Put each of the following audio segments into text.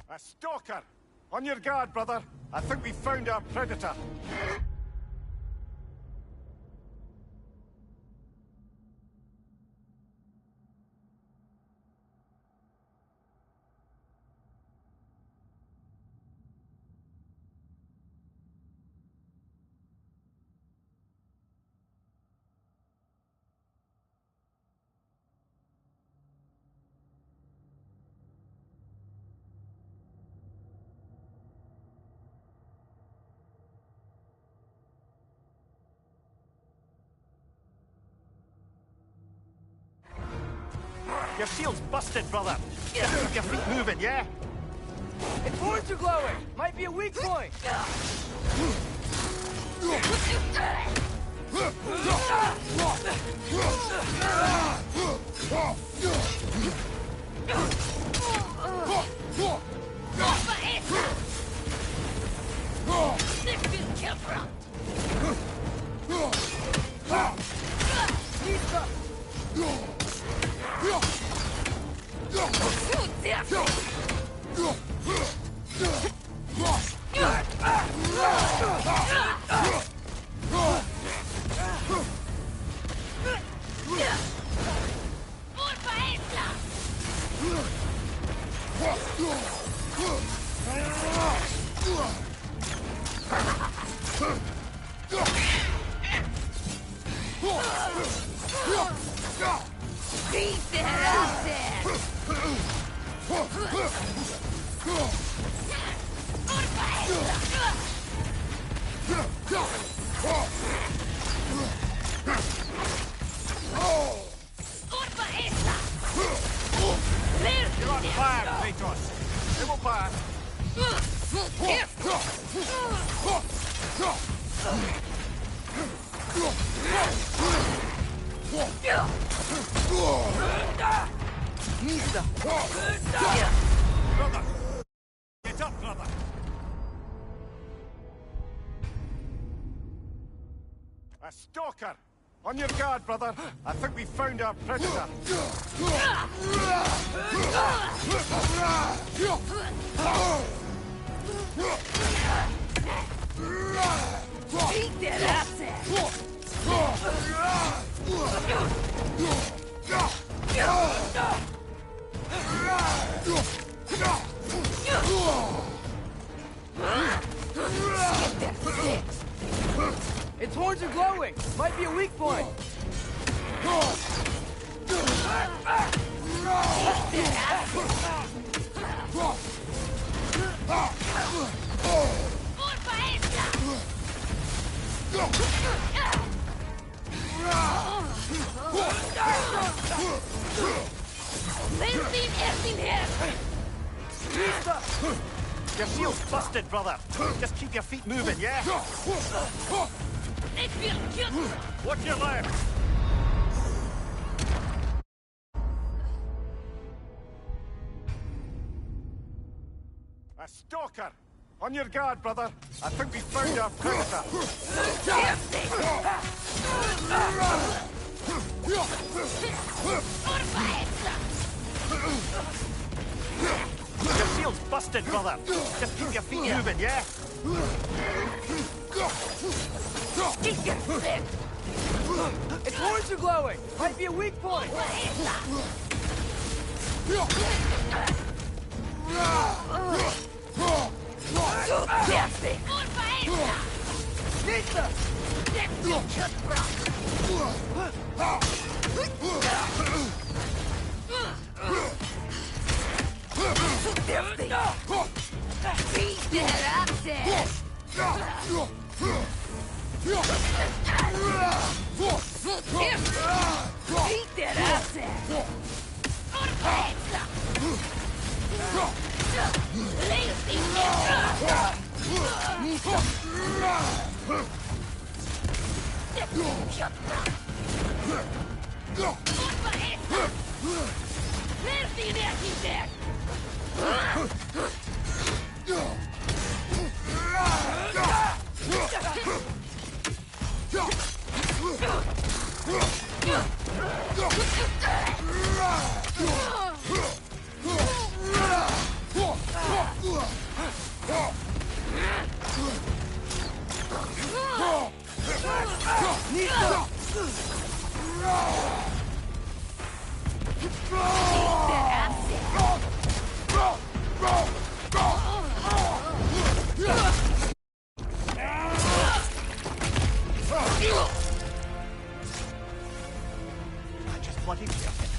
A stalker! On your guard, brother. I think we found our predator. Your shield's busted, brother. Just keep your feet moving, yeah? Its horns are glowing. Might be a weak point. Brother! Get up, brother! A stalker! On your guard, brother! I think we found our predator! Eat that asset! Its horns are glowing. Might be a weak point. Your shield's busted, brother. Just keep your feet moving, yeah? Watch your left. A stalker! On your guard, brother. I think we found our predator. Your shield's busted, brother. Just keep your feet moving, yeah? Its horns are glowing. Might be a weak point. Merci, merci, Bloody circuit.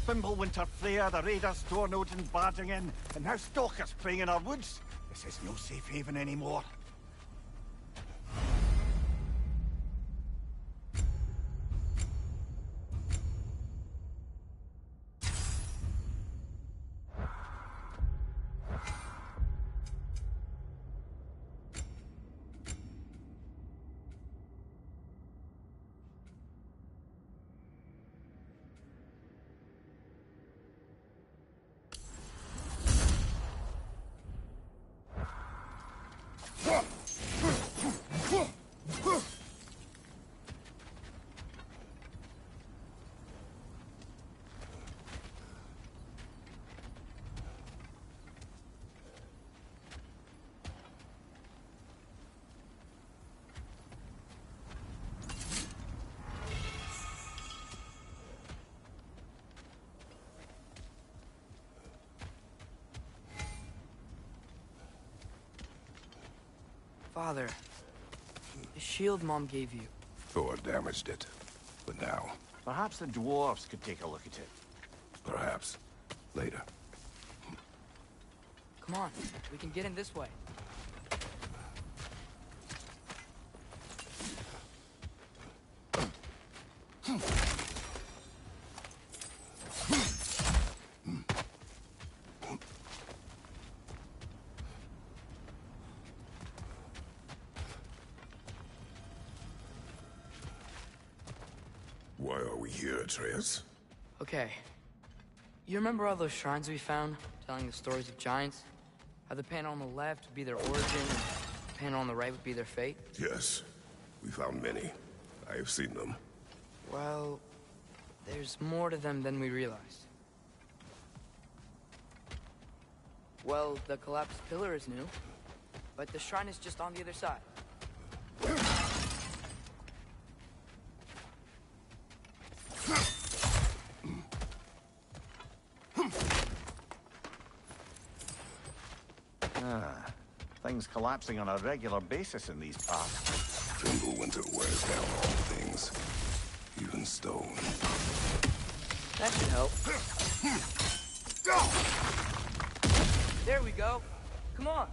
Fimbulwinter Freya, the raiders, Storm Odin barging in, and now stalkers playing in our woods. This is no safe haven anymore. Father, the shield Mom gave you. Thor damaged it. But now, Perhaps the dwarves could take a look at it. perhaps, later. Come on, we can get in this way. Why are we here, Atreus? Okay. You remember all those shrines we found, telling the stories of giants? How the panel on the left would be their origin, and the panel on the right would be their fate? Yes. We found many. I have seen them. Well, there's more to them than we realized. Well, the collapsed pillar is new, but the shrine is just on the other side. Things collapsing on a regular basis in these parts. Fimbulwinter wears down all things. Even stone. That should help. There we go. Come on.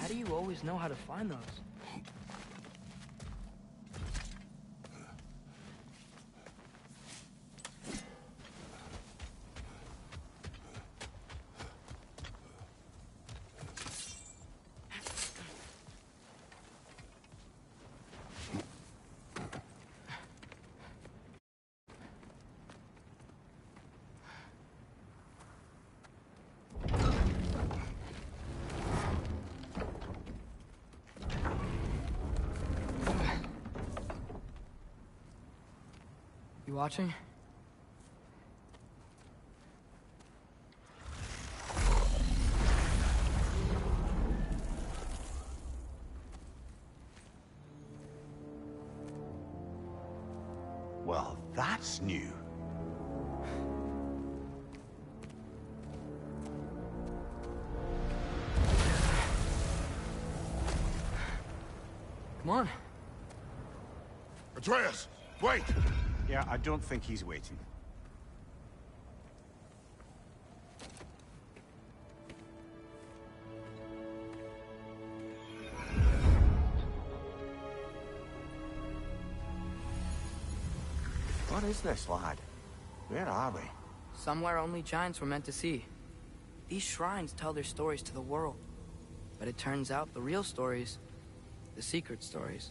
How do you always know how to find those? You watching? Well, that's new. Come on. Atreus, wait! Yeah, I don't think he's waiting. What is this, lad? Where are we? Somewhere only giants were meant to see. These shrines tell their stories to the world. But it turns out the real stories, the secret stories,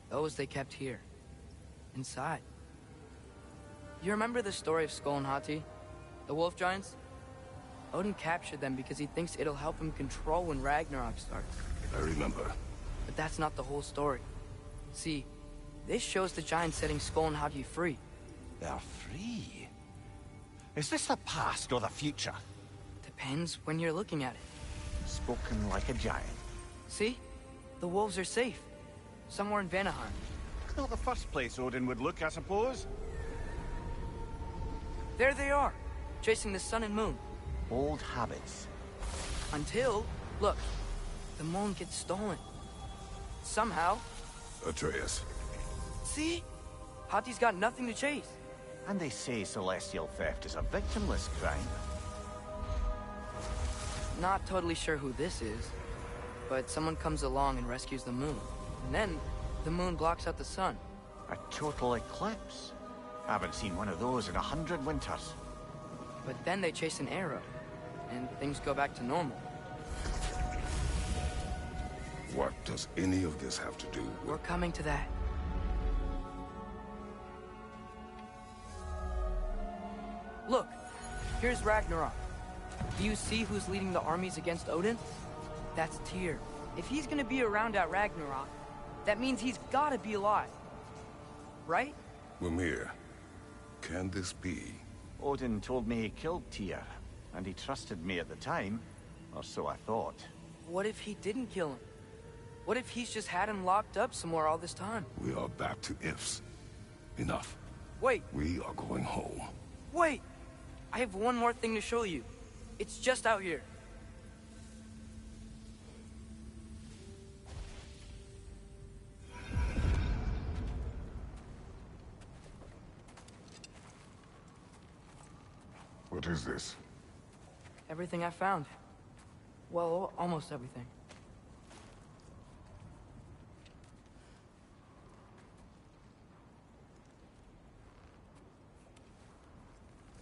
those they kept here, inside. You remember the story of Skull and Hati, the wolf giants? Odin captured them because he thinks it'll help him control when Ragnarok starts. I remember. But that's not the whole story. See, this shows the giants setting Skull and Hati free. They're free. Is this the past or the future? Depends when you're looking at it. Spoken like a giant. See? The wolves are safe. Somewhere in Vanaheim. Not the first place Odin would look, I suppose. There they are, chasing the sun and moon. Old habits. Until, look, the moon gets stolen. Somehow. Atreus. See? Hati's got nothing to chase. And they say celestial theft is a victimless crime. Not totally sure who this is, but someone comes along and rescues the moon. And then, the moon blocks out the sun. A total eclipse. Haven't seen one of those in 100 winters. But then they chase an arrow, and things go back to normal. What does any of this have to do We're with... coming to that. Look, here's Ragnarok. Do you see who's leading the armies against Odin? That's Tyr. If he's gonna be around at Ragnarok, that means he's gotta be alive. Right? Mimir, can this be? Odin told me he killed Tyr, and he trusted me at the time, or so I thought. What if he didn't kill him? What if he's just had him locked up somewhere all this time? We are back to ifs. Enough. Wait, We are going home. wait! I have one more thing to show you. It's just out here. What is this? Everything I found. Well, almost everything.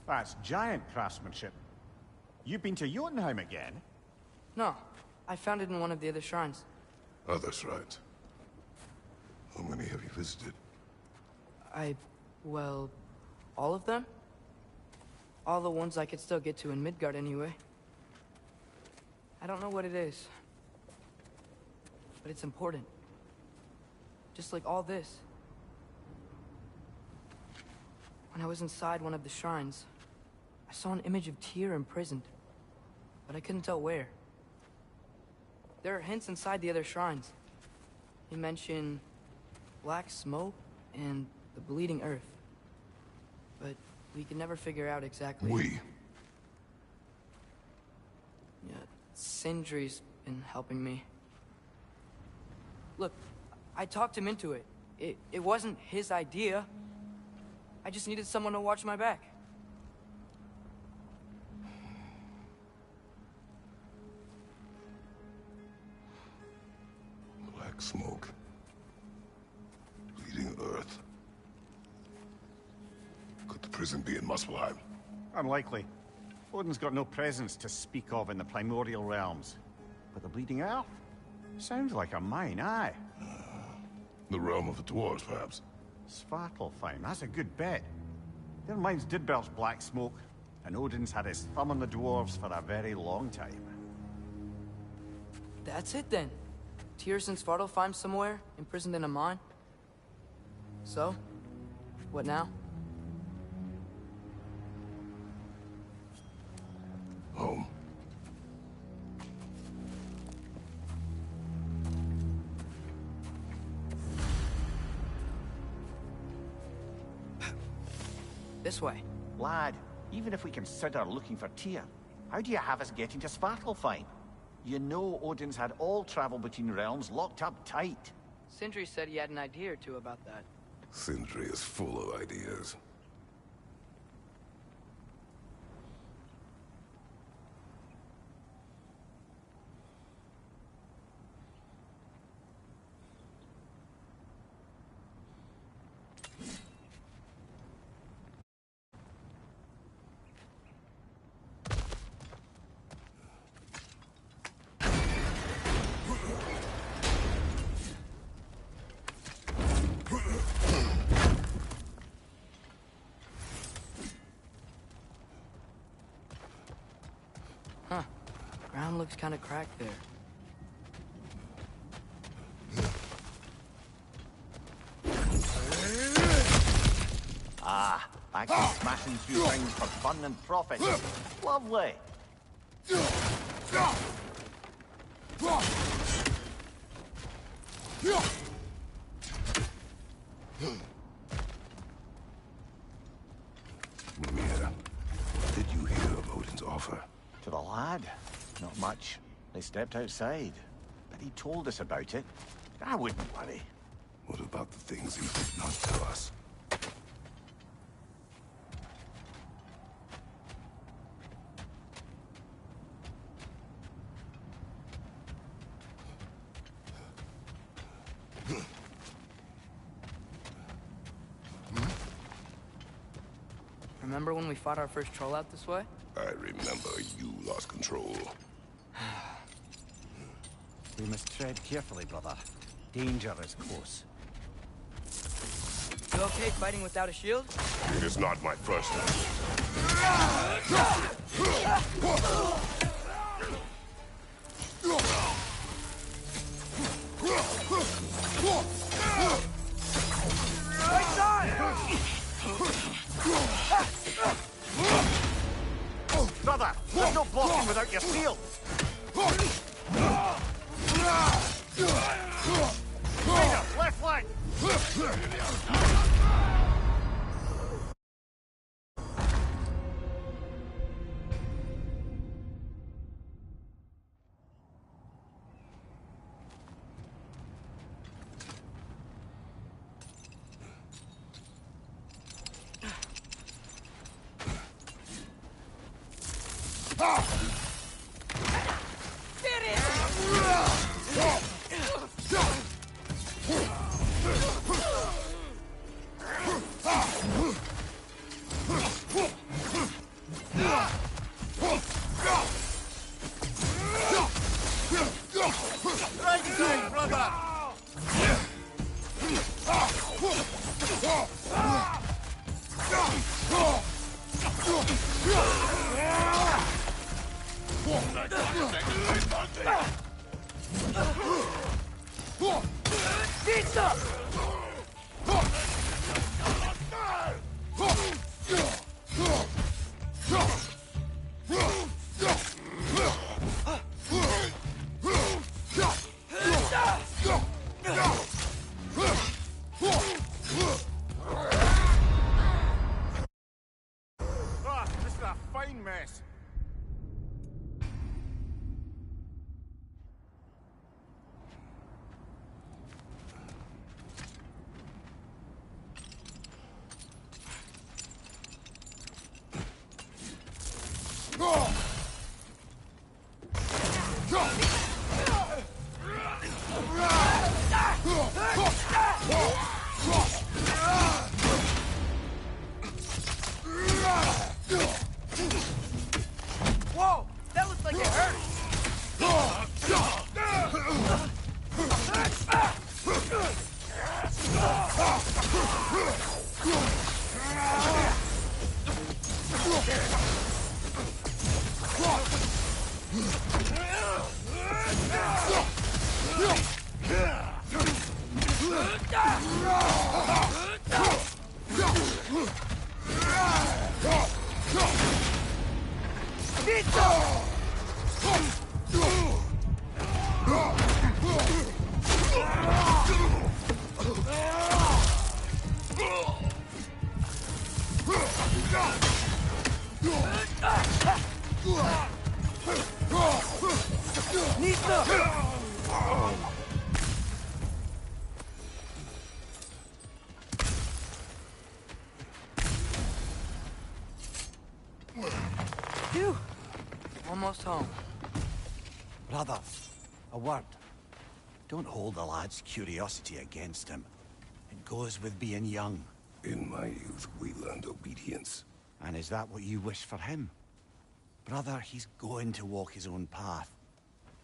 That's giant craftsmanship. You've been to Jotunheim again? No, I found it in one of the other shrines. Other shrines. How many have you visited? Well, all of them? All the ones I could still get to in Midgard anyway. I don't know what it is. But it's important. Just like all this. When I was inside one of the shrines, I saw an image of Tyr imprisoned. But I couldn't tell where. There are hints inside the other shrines. They mention black smoke and the bleeding earth. But we could never figure out exactly. We. Yeah, Sindri's been helping me. Look, I talked him into it. It wasn't his idea. I just needed someone to watch my back. Black smoke. Bleeding earth. Could the prison be in Muspelheim? Unlikely. Odin's got no presence to speak of in the primordial realms. But the Bleeding Earth? Sounds like a mine, aye. The realm of the dwarves, perhaps. Svartalfheim, that's a good bet. Their mines did belch black smoke, and Odin's had his thumb on the dwarves for a very long time. That's it then. Tyr's in Svartalfheim somewhere, imprisoned in a mine. So, what now? Home. This way. Lad, even if we consider looking for Tyr, how do you have us getting to Svartalfheim? You know Odin's had all travel between realms locked up tight. Sindri said he had an idea or two about that. Sindri is full of ideas. Huh. Ground looks kind of cracked there. Ah, back to smashing through things for fun and profit. Lovely. Mimir, what did you hear of Odin's offer? To the lad? Not much. They stepped outside. But he told us about it. I wouldn't worry. What about the things he did not tell us? Remember when we fought our first troll out this way? I remember you lost control. We must tread carefully, brother. Danger is close. You okay fighting without a shield? It is not my first time. Brother, there's no blocking without your shield. Raider, left flank. This is a fine mess. almost home. Brother, a word. Don't hold the lad's curiosity against him. It goes with being young. In my youth, we learned obedience. And is that what you wish for him? Brother, he's going to walk his own path.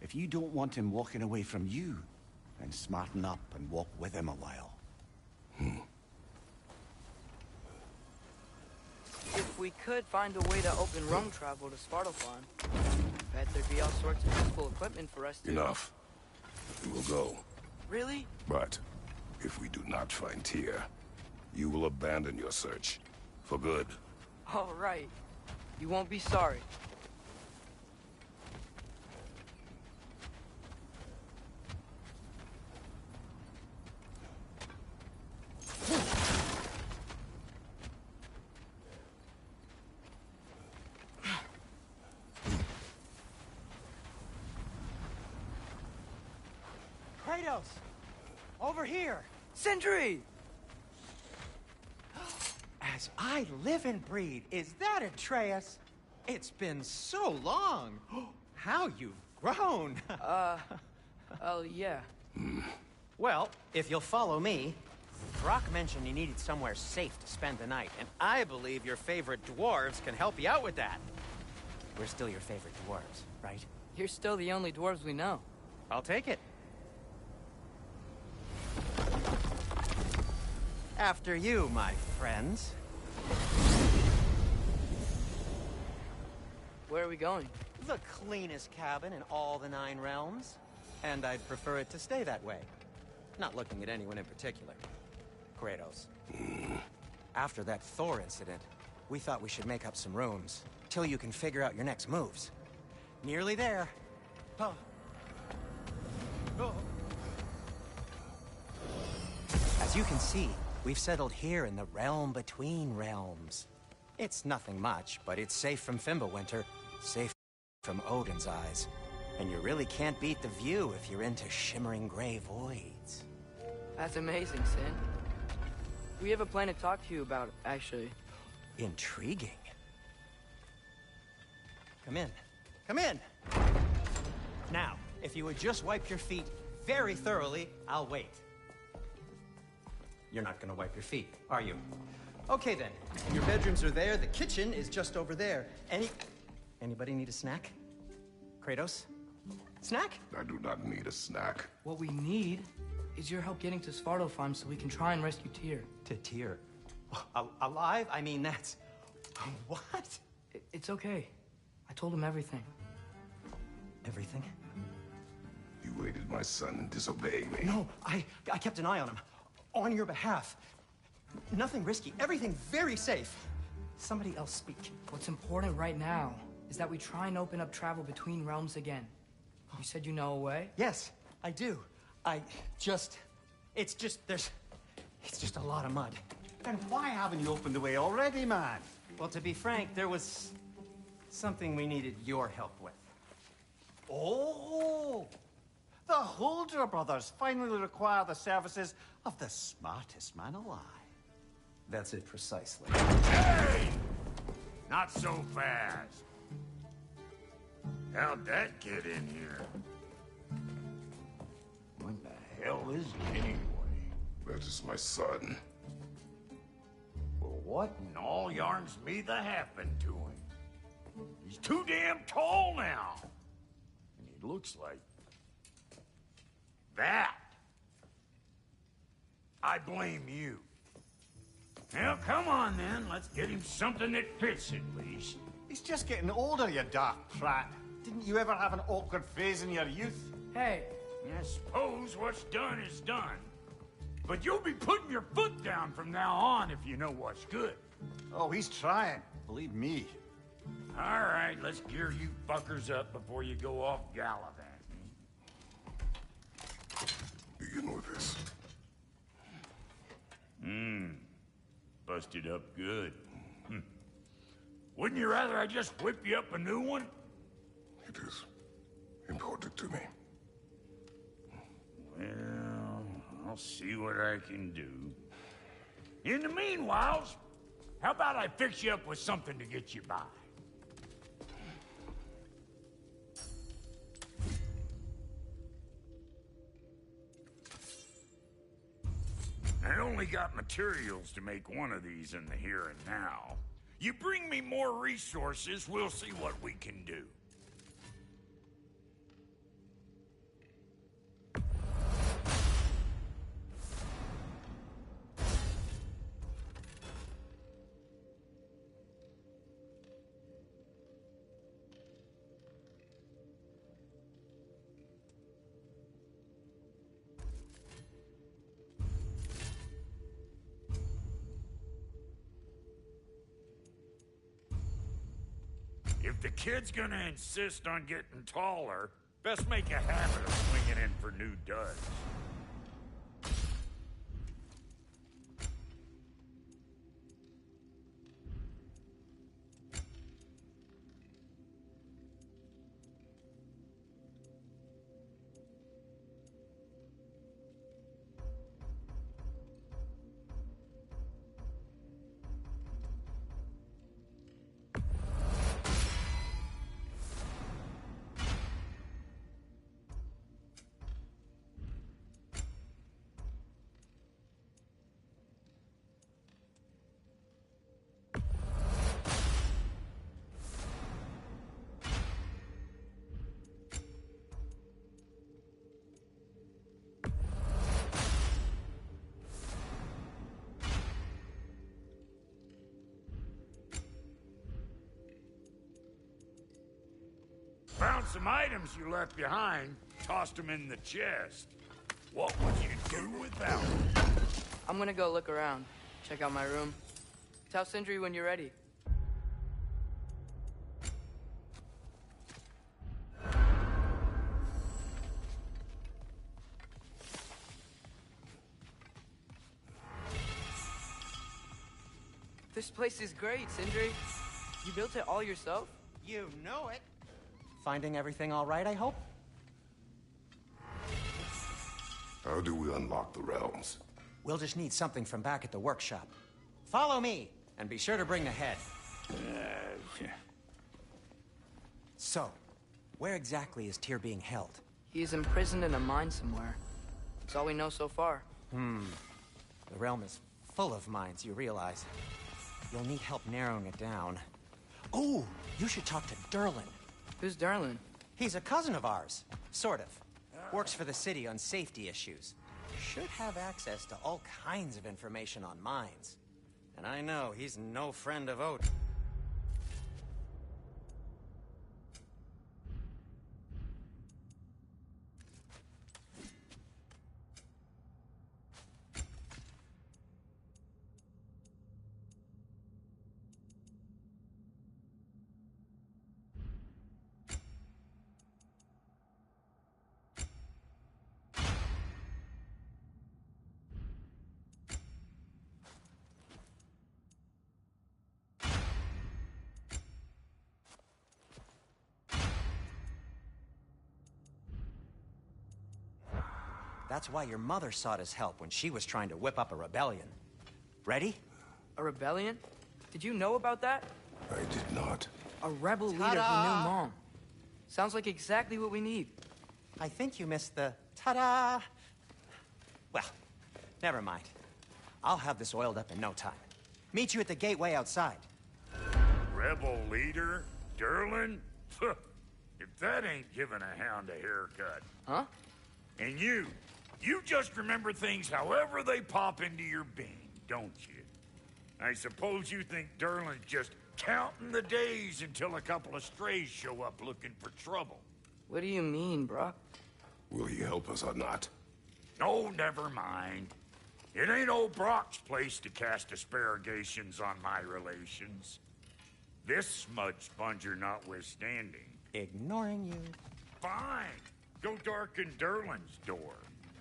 If you don't want him walking away from you, then smarten up and walk with him a while. If we could find a way to open roam travel to Svartalfheim, bet there'd be all sorts of useful equipment for us to... Enough. We will go. Really? But if we do not find Tyr, you will abandon your search. For good. All right. You won't be sorry. Kratos! Over here! Sentry! As I live and breathe, is that Atreus? It's been so long! How you've grown! Oh, yeah. Well, if you'll follow me, Brock mentioned you needed somewhere safe to spend the night, and I believe your favorite dwarves can help you out with that. We're still your favorite dwarves, right? You're still the only dwarves we know. I'll take it. After you, my friends. Where are we going? The cleanest cabin in all the 9 realms. And I'd prefer it to stay that way. Not looking at anyone in particular. Kratos. After that Thor incident, we thought we should make up some rooms, till you can figure out your next moves. Nearly there. Oh. Oh. As you can see, we've settled here in the realm between realms. It's nothing much, but it's safe from Fimbulwinter, safe from Odin's eyes. And you really can't beat the view if you're into shimmering gray voids. That's amazing, Sin. We have a plan to talk to you about, actually. Intriguing. Come in. Come in! Now, if you would just wipe your feet very thoroughly, I'll wait. You're not gonna wipe your feet, are you? Okay then. Your bedrooms are there, the kitchen is just over there. Anybody need a snack? Kratos? Snack? I do not need a snack. What we need is your help getting to Svartalfheim so we can try and rescue Tyr. To Tyr. Alive? I mean, that's... What? It's okay. I told him everything. Everything? You aided my son in disobeying me. No, I kept an eye on him. On your behalf. Nothing risky. Everything very safe. Somebody else speak. What's important right now is that we try and open up travel between realms again. You said you know a way? Yes, I do. It's just a lot of mud. Then why haven't you opened the way already, man? Well, to be frank, there was something we needed your help with. Oh! The Holder brothers finally require the services of the smartest man alive. That's it precisely. Hey! Not so fast. How'd that get in here? What the hell is he anyway? That is my son. Well, what in all yarns me that happened to him? He's too damn tall now. And he looks like... that. I blame you. Well, come on then. Let's get him something that fits at least. He's just getting older, you dark prat. Didn't you ever have an awkward phase in your youth? Hey, I suppose what's done is done. But you'll be putting your foot down from now on if you know what's good. Oh, he's trying. Believe me. All right, let's gear you fuckers up before you go off gallivanting. Begin with this. Busted up good. Wouldn't you rather I just whip you up a new one? It is important to me. Well, I'll see what I can do. In the meanwhile, how about I fix you up with something to get you by? only got materials to make one of these in the here and now. You bring me more resources, we'll see what we can do. If the kid's gonna insist on getting taller, best make a habit of swinging in for new duds. Found some items you left behind, tossed them in the chest. What would you do without them? I'm gonna go look around, check out my room. Tell Sindri when you're ready. This place is great, Sindri. You built it all yourself? You know it. Finding everything all right, I hope? How do we unlock the realms? We'll just need something from back at the workshop. Follow me, and be sure to bring the head. So, where exactly is Tyr being held? He is imprisoned in a mine somewhere. That's all we know so far. The realm is full of mines, you realize. You'll need help narrowing it down. Oh, you should talk to Durlin. Who's Darlin? He's a cousin of ours, sort of. Works for the city on safety issues. Should have access to all kinds of information on mines. And I know he's no friend of Odin. That's why your mother sought his help when she was trying to whip up a rebellion. Ready? A rebellion? Did you know about that? I did not. A rebel leader who knew Mom. Sounds like exactly what we need. I think you missed the ta-da! Well, never mind. I'll have this oiled up in no time. Meet you at the gateway outside. Rebel leader? Durlin? If that ain't giving a hound a haircut. Huh? And you just remember things however they pop into your being, don't you? I suppose you think Durlin's just counting the days until a couple of strays show up looking for trouble. What do you mean, Brock? Will he help us or not? Oh, never mind. It ain't old Brock's place to cast aspersions on my relations. This smudge sponger notwithstanding. Ignoring you. Fine. Go darken Durlin's door.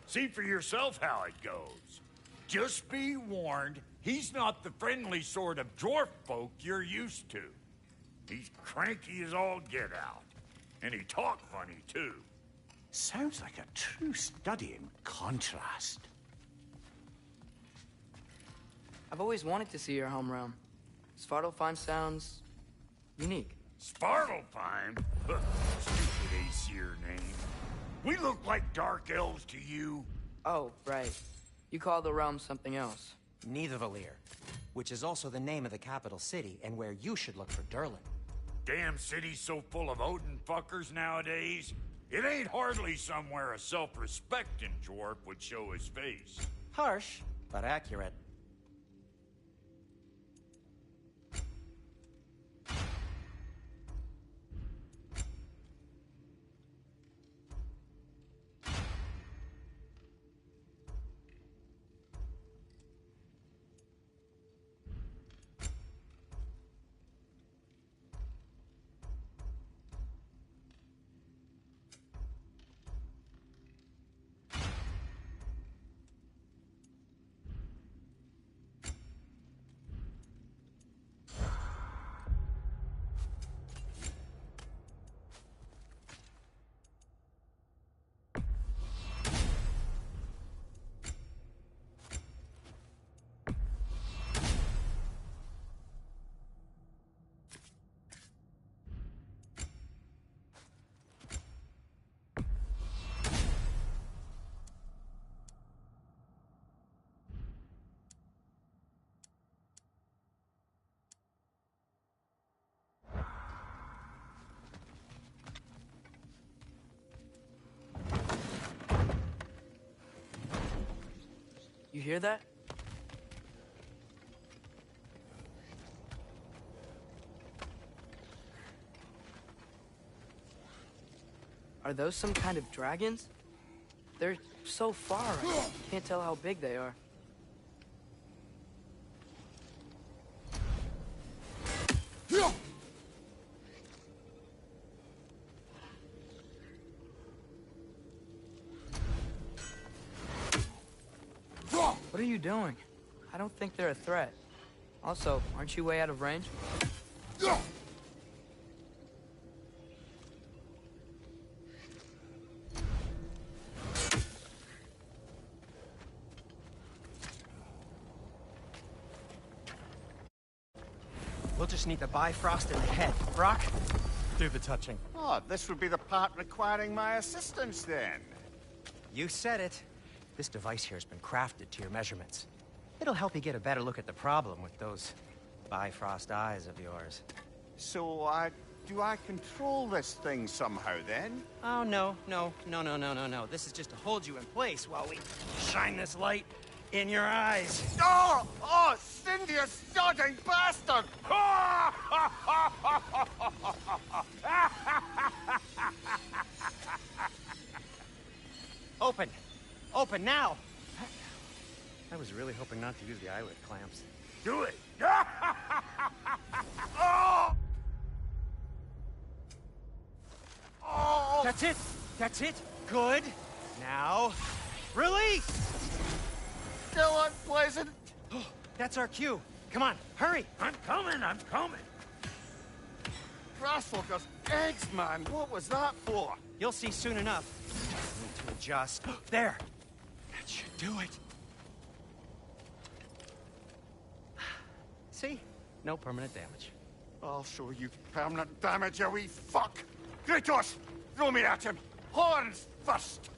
See for yourself how it goes. Just be warned, he's not the friendly sort of dwarf folk you're used to. He's cranky as all get out. And he talk funny, too. Sounds like a true study in contrast. I've always wanted to see your home realm. Svartalfheim sounds unique. Svartalfheim? Stupid Aesir name. We look like dark elves to you. Oh, right. You call the realm something else. Nidavellir, which is also the name of the capital city and where you should look for Durlin. Damn city's so full of Odin fuckers nowadays. It ain't hardly somewhere a self-respecting dwarf would show his face. Harsh, but accurate. You hear that? Are those some kind of dragons? They're so far, I can't tell how big they are. What are you doing? I don't think they're a threat. Also, aren't you way out of range? We'll just need the Bifrost in the head. Brock, do the touching. Oh, this would be the part requiring my assistance then. You said it. This device here has been crafted to your measurements. It'll help you get a better look at the problem with those Bifrost eyes of yours. So, do I control this thing somehow then? Oh, no. This is just to hold you in place while we shine this light in your eyes. Oh! Oh, Cindy, you sodding bastard! Open! Open now! I was really hoping not to use the eyelid clamps. Do it! Oh! Oh! That's it! That's it! Good! Now, release! Still unpleasant. That's our cue. Come on, hurry! I'm coming! Grassfuckers, eggs, man. What was that for? You'll see soon enough. Need to adjust. There! That should do it. See? No permanent damage. I'll show you permanent damage, you wee fuck. Kratos, throw me at him. Horns first.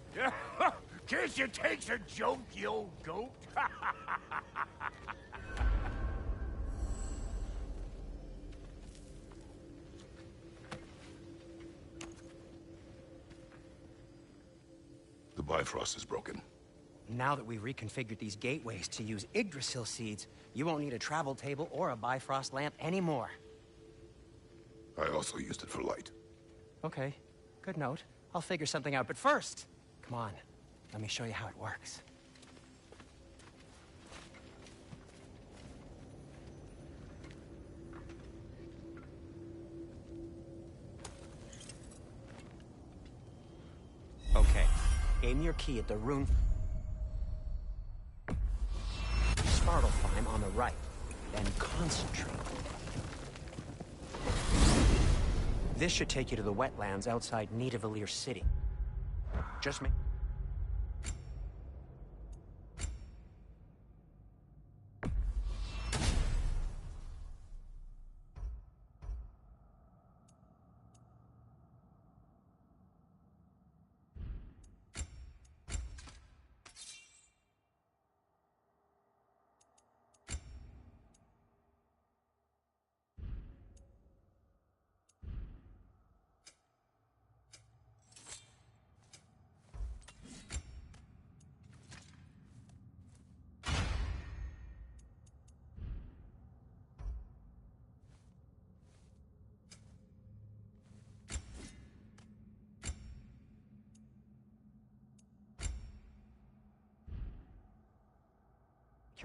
Can't you take a joke, you old goat? The Bifrost is broken. Now that we've reconfigured these gateways to use Yggdrasil seeds, you won't need a travel table or a Bifrost lamp anymore. I also used it for light. Okay, good note. I'll figure something out, but first, come on. Let me show you how it works. Okay, aim your key at the rune Svartalfheim on the right, then concentrate. This should take you to the wetlands outside Nidavellir City. Just make...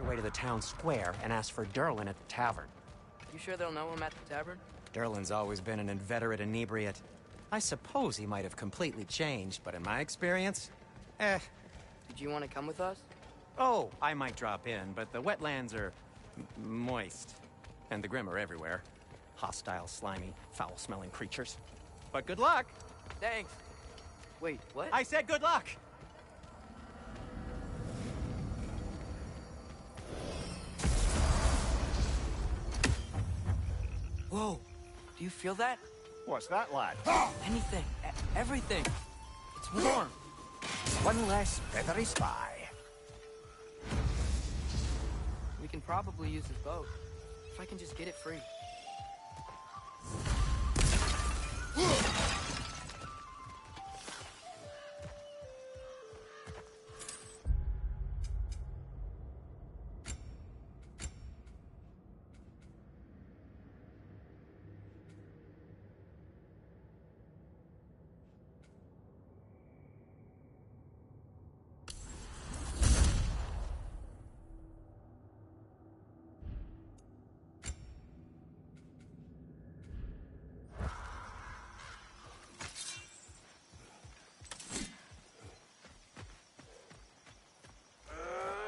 your way to the town square and ask for Derlin at the tavern. You sure they'll know him at the tavern? Derlin's always been an inveterate inebriate. I suppose he might have completely changed, but in my experience, Did you want to come with us? Oh, I might drop in, but the wetlands are moist. And the Grim are everywhere. Hostile, slimy, foul-smelling creatures. But good luck! Thanks. Wait, what? I said good luck! Whoa. Do you feel that? What's that, lad? Anything. Everything. It's warm. One less feathery spy. We can probably use this boat. If I can just get it free.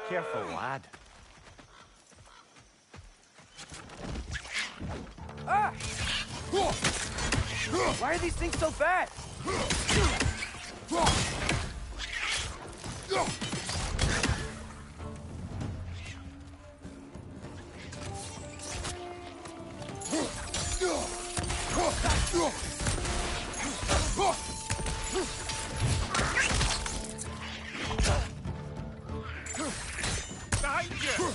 Careful, lad. Ah! Why are these things so fast? Behind you!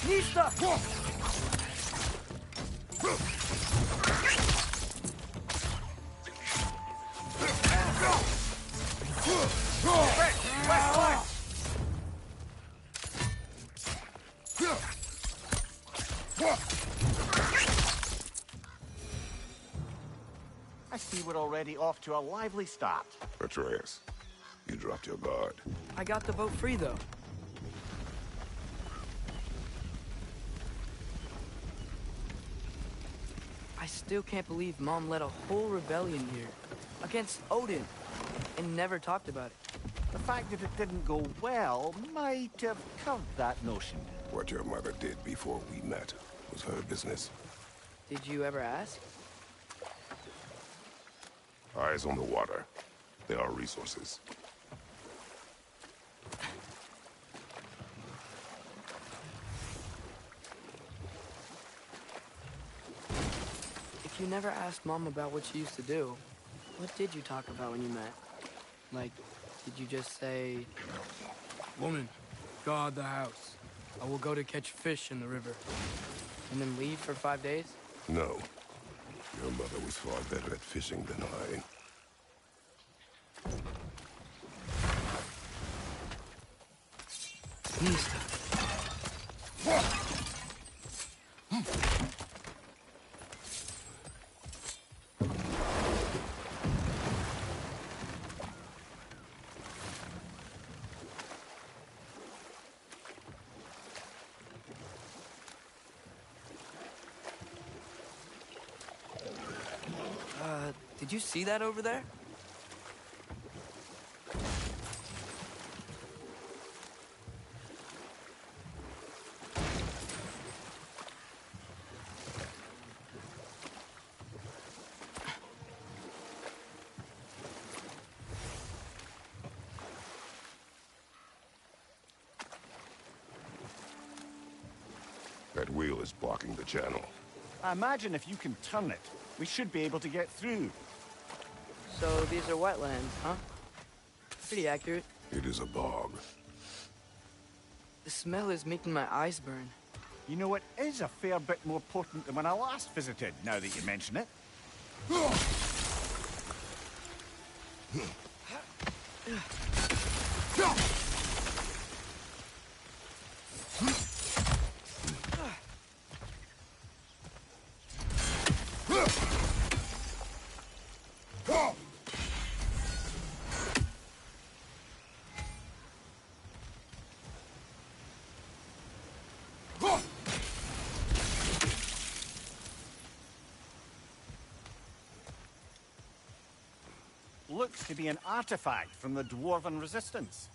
Nista! I see we're already off to a lively start. Atreus, you dropped your guard. I got the boat free, though. I still can't believe Mom led a whole rebellion here. Against Odin. And never talked about it. The fact that it didn't go well might have curved that notion. What your mother did before we met was her business. Did you ever ask? Eyes on the water. There are resources. If you never asked Mom about what she used to do, what did you talk about when you met? Like, did you just say, "Woman, guard the house. I will go to catch fish in the river." And then leave for 5 days? No. Your mother was far better at fishing than I. Nista. Did you see that over there? That wheel is blocking the channel. I imagine if you can turn it, we should be able to get through. So these are wetlands, huh? Pretty accurate. It is a bog. The smell is making my eyes burn. You know, it is a fair bit more potent than when I last visited, now that you mention it. looks to be an artifact from the Dwarven Resistance.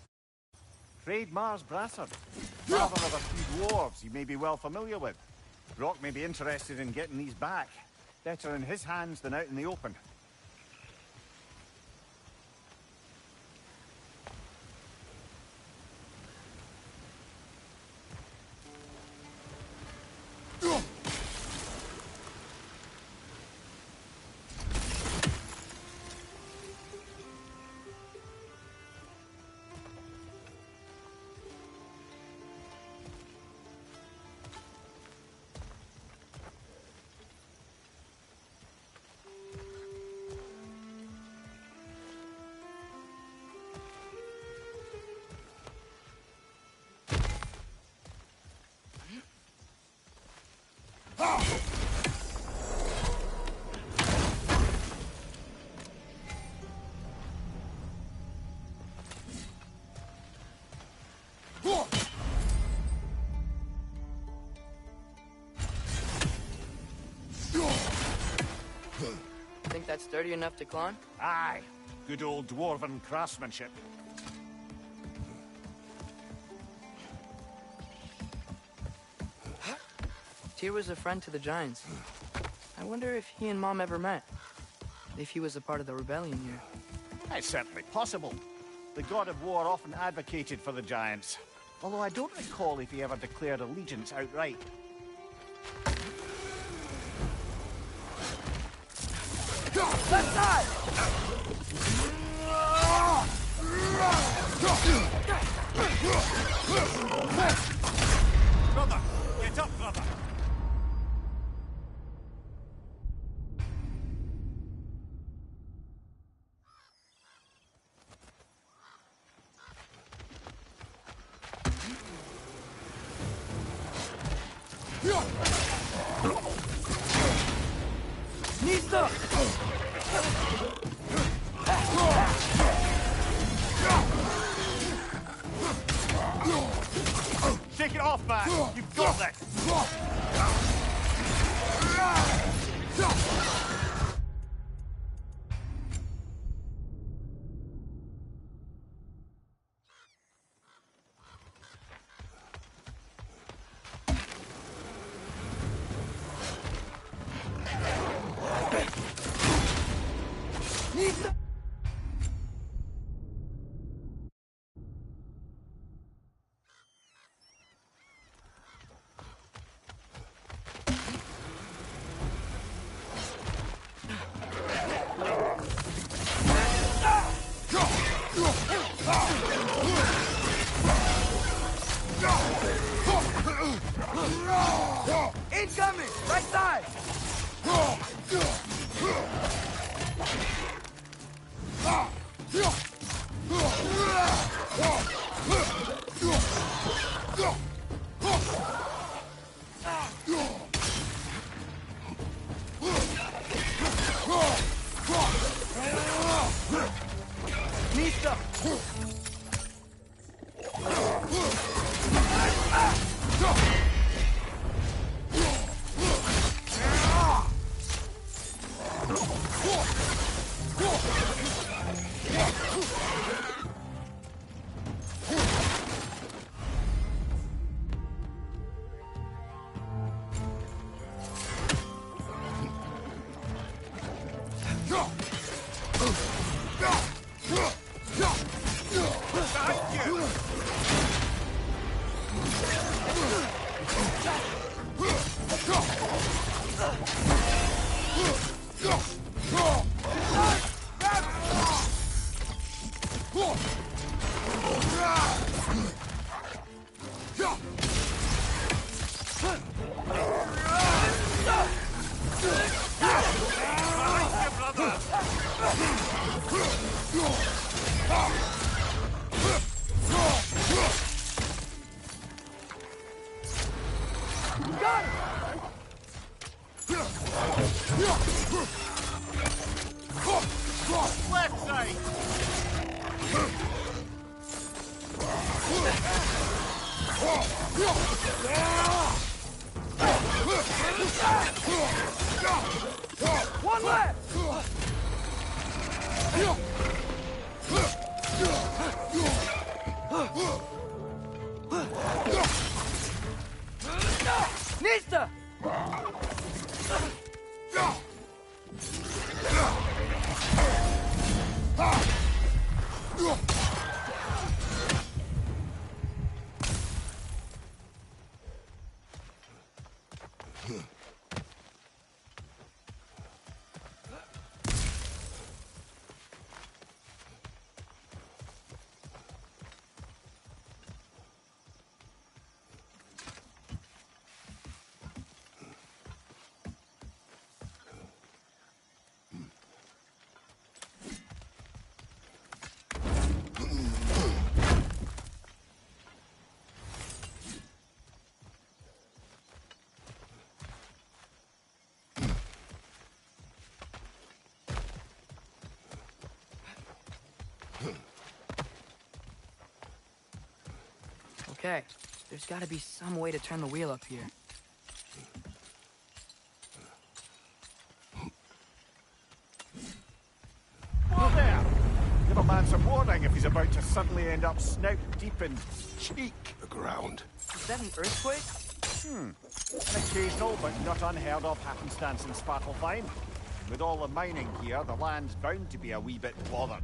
Mars Brassard, father of a few dwarves you may be well familiar with. Brock may be interested in getting these back. Better in his hands than out in the open. Think that's sturdy enough to climb? Aye, good old Dwarven craftsmanship. Tyr was a friend to the Giants. I wonder if he and Mom ever met. If he was a part of the rebellion here. It's certainly possible. The god of war often advocated for the Giants. Although I don't recall if he ever declared allegiance outright. Left side! Brother! Get up, brother! Nista! Shake it off, man! You've got this! Incoming! Right side! Nista! Left side! One left! Nista! Okay, there's gotta be some way to turn the wheel up here. Whoa there! Give a man some warning if he's about to suddenly end up snout deep in cheek. The ground. Is that an earthquake? An occasional but not unheard of happenstance in Svartalfheim. With all the mining here, the land's bound to be a wee bit bothered.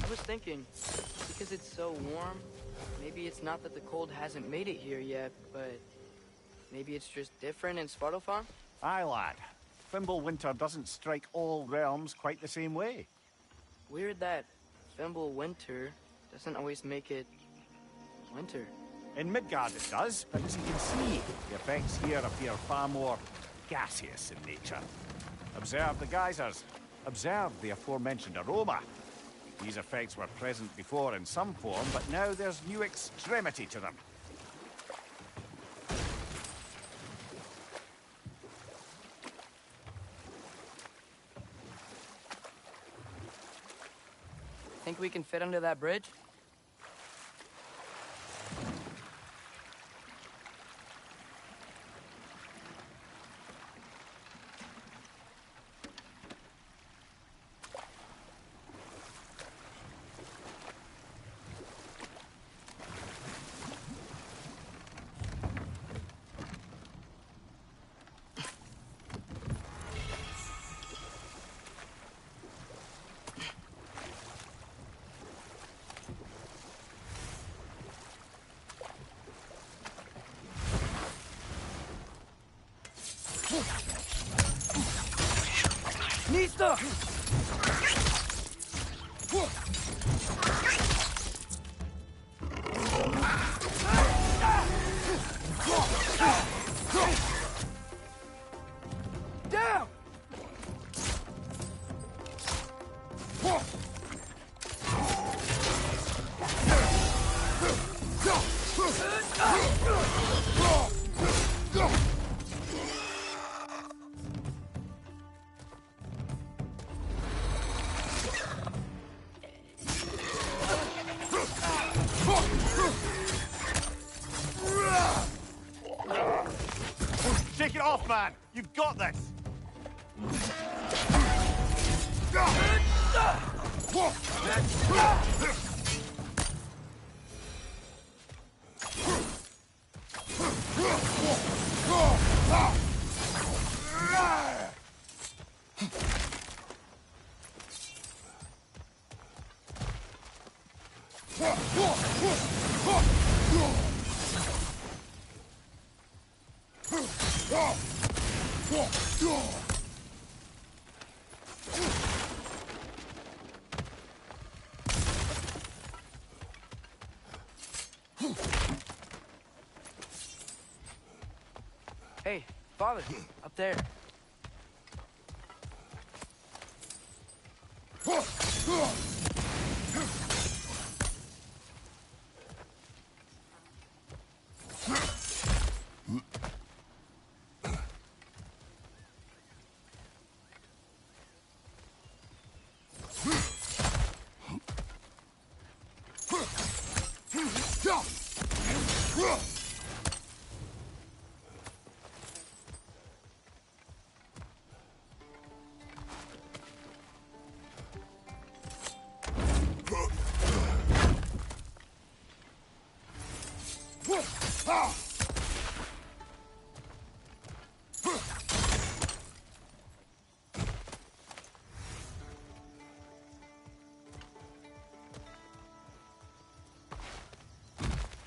I was thinking, because it's so warm, maybe it's not that the cold hasn't made it here yet, but maybe it's just different in Svartalfheim? Aye, lad. Fimble winter doesn't strike all realms quite the same way. Weird that Fimble winter doesn't always make it winter. In Midgard it does, but as you can see, the effects here appear far more gaseous in nature. Observe the geysers. Observe the aforementioned aroma. These effects were present before in some form, but now there's new extremity to them. Think we can fit under that bridge? Nista! Down! Shake it off, man! You've got this! Hey, father, up there.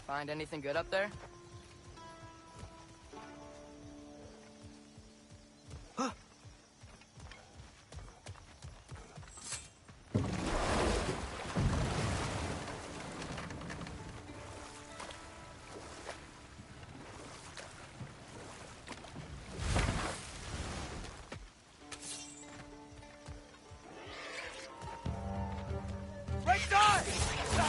Find anything good up there? Right side!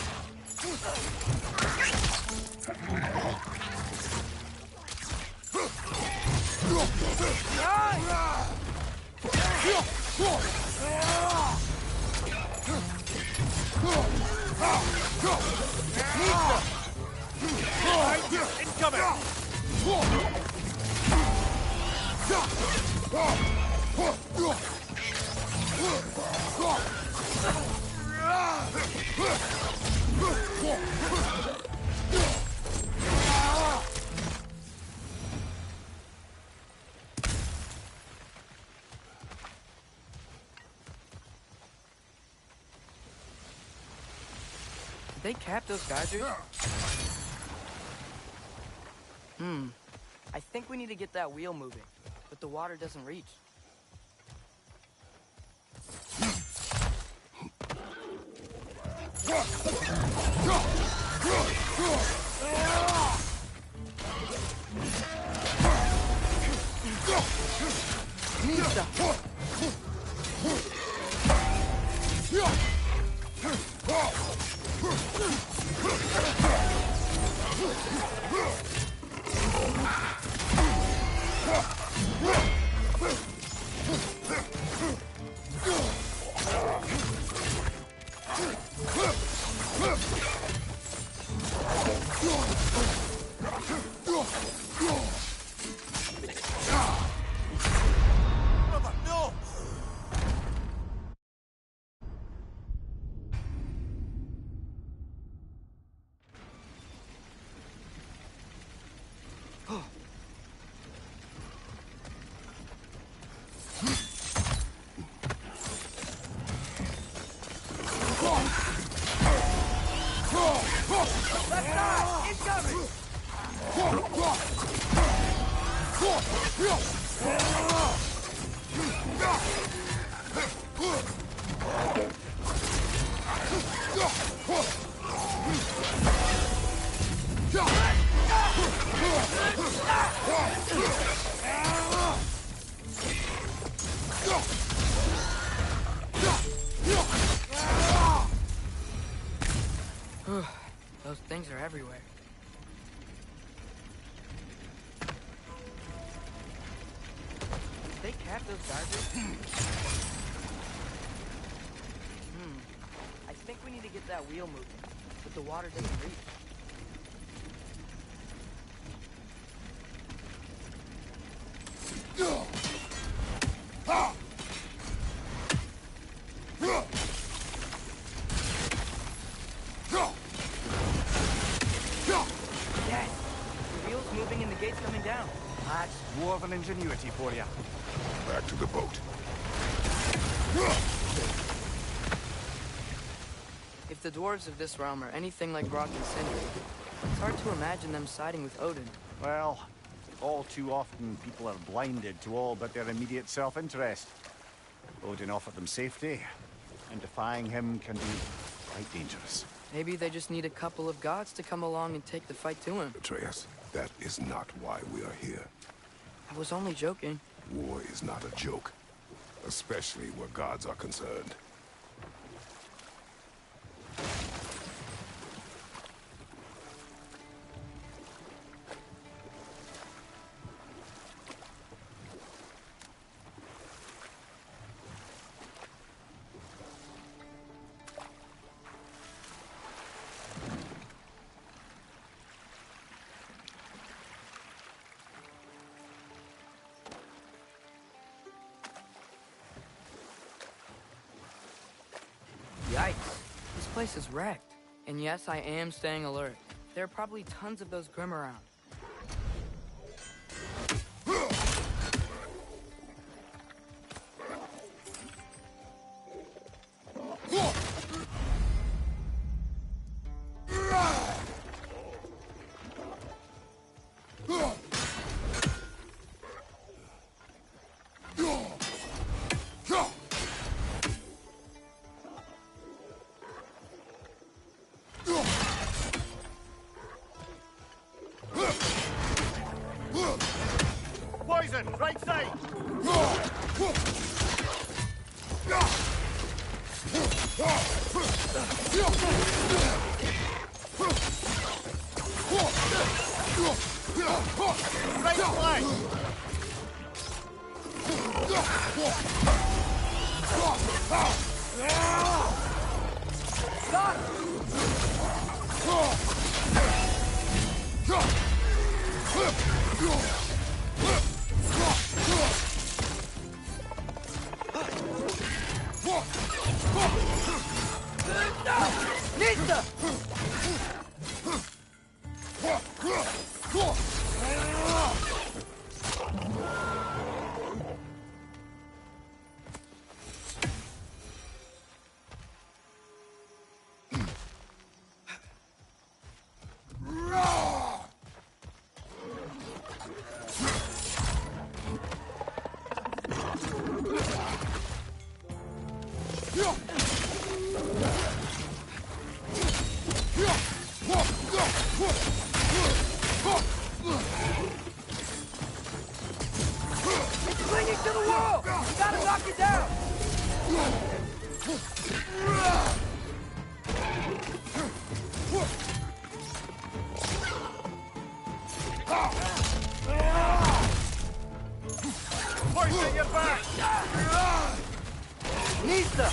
Did they cap those geysers? I think we need to get that wheel moving, but the water doesn't reach. Those things are everywhere. Did they cap those geysers? I think we need to get that wheel moving, but the water doesn't reach. Yes! The wheel's moving and the gate's coming down. That's dwarven ingenuity for you. Back to the boat. If the dwarves of this realm are anything like Rock and Sindri, it's hard to imagine them siding with Odin. Well, all too often people are blinded to all but their immediate self-interest. Odin offered them safety, and defying him can be quite dangerous. Maybe they just need a couple of gods to come along and take the fight to him. Atreus, that is not why we are here. I was only joking. War is not a joke, especially where gods are concerned. Yikes. This place is wrecked. And yes, I am staying alert. There are probably tons of those Grim around. Clinging to the wall! You gotta knock it down! Pointing your back! Nista!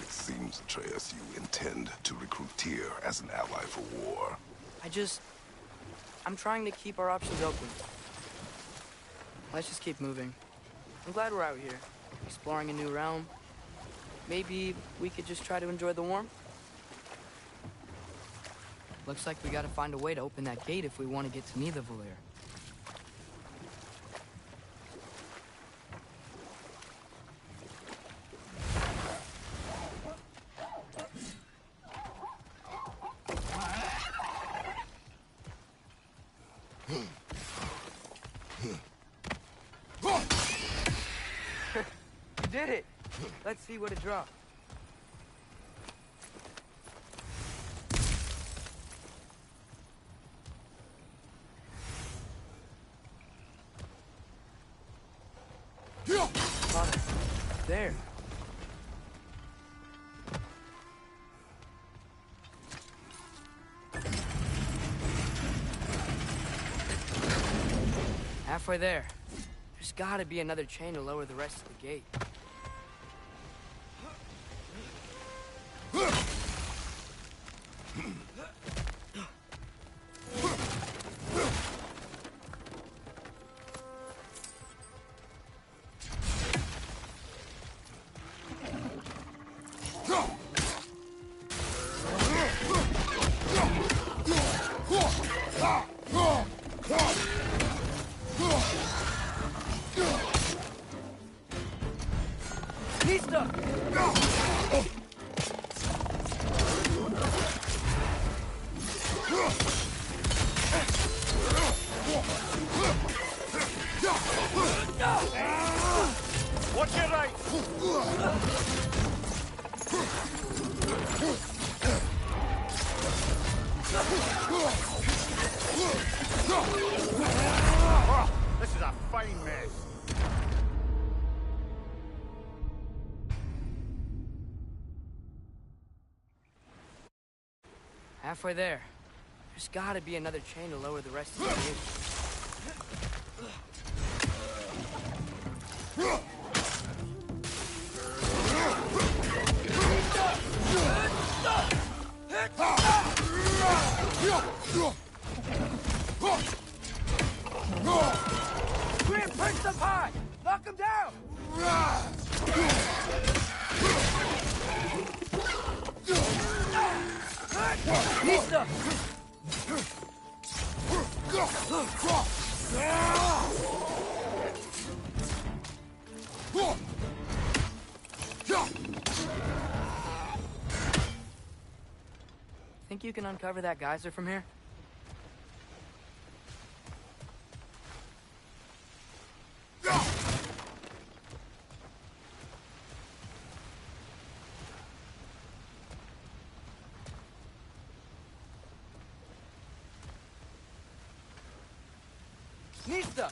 Seems, Atreus, you intend to recruit Tyr as an ally for war. I'm trying to keep our options open. Let's just keep moving. I'm glad we're out here, exploring a new realm. Maybe we could just try to enjoy the warmth? Looks like we gotta find a way to open that gate if we want to get to Nidavellir. You did it! Let's see what it dropped. Father, there. Halfway there. There's gotta be another chain to lower the rest of the gate. Halfway there. There's gotta be another chain to lower the rest of the view. Graham, perched up high! Knock him down! Pizza! Think you can uncover that geyser from here? Nista!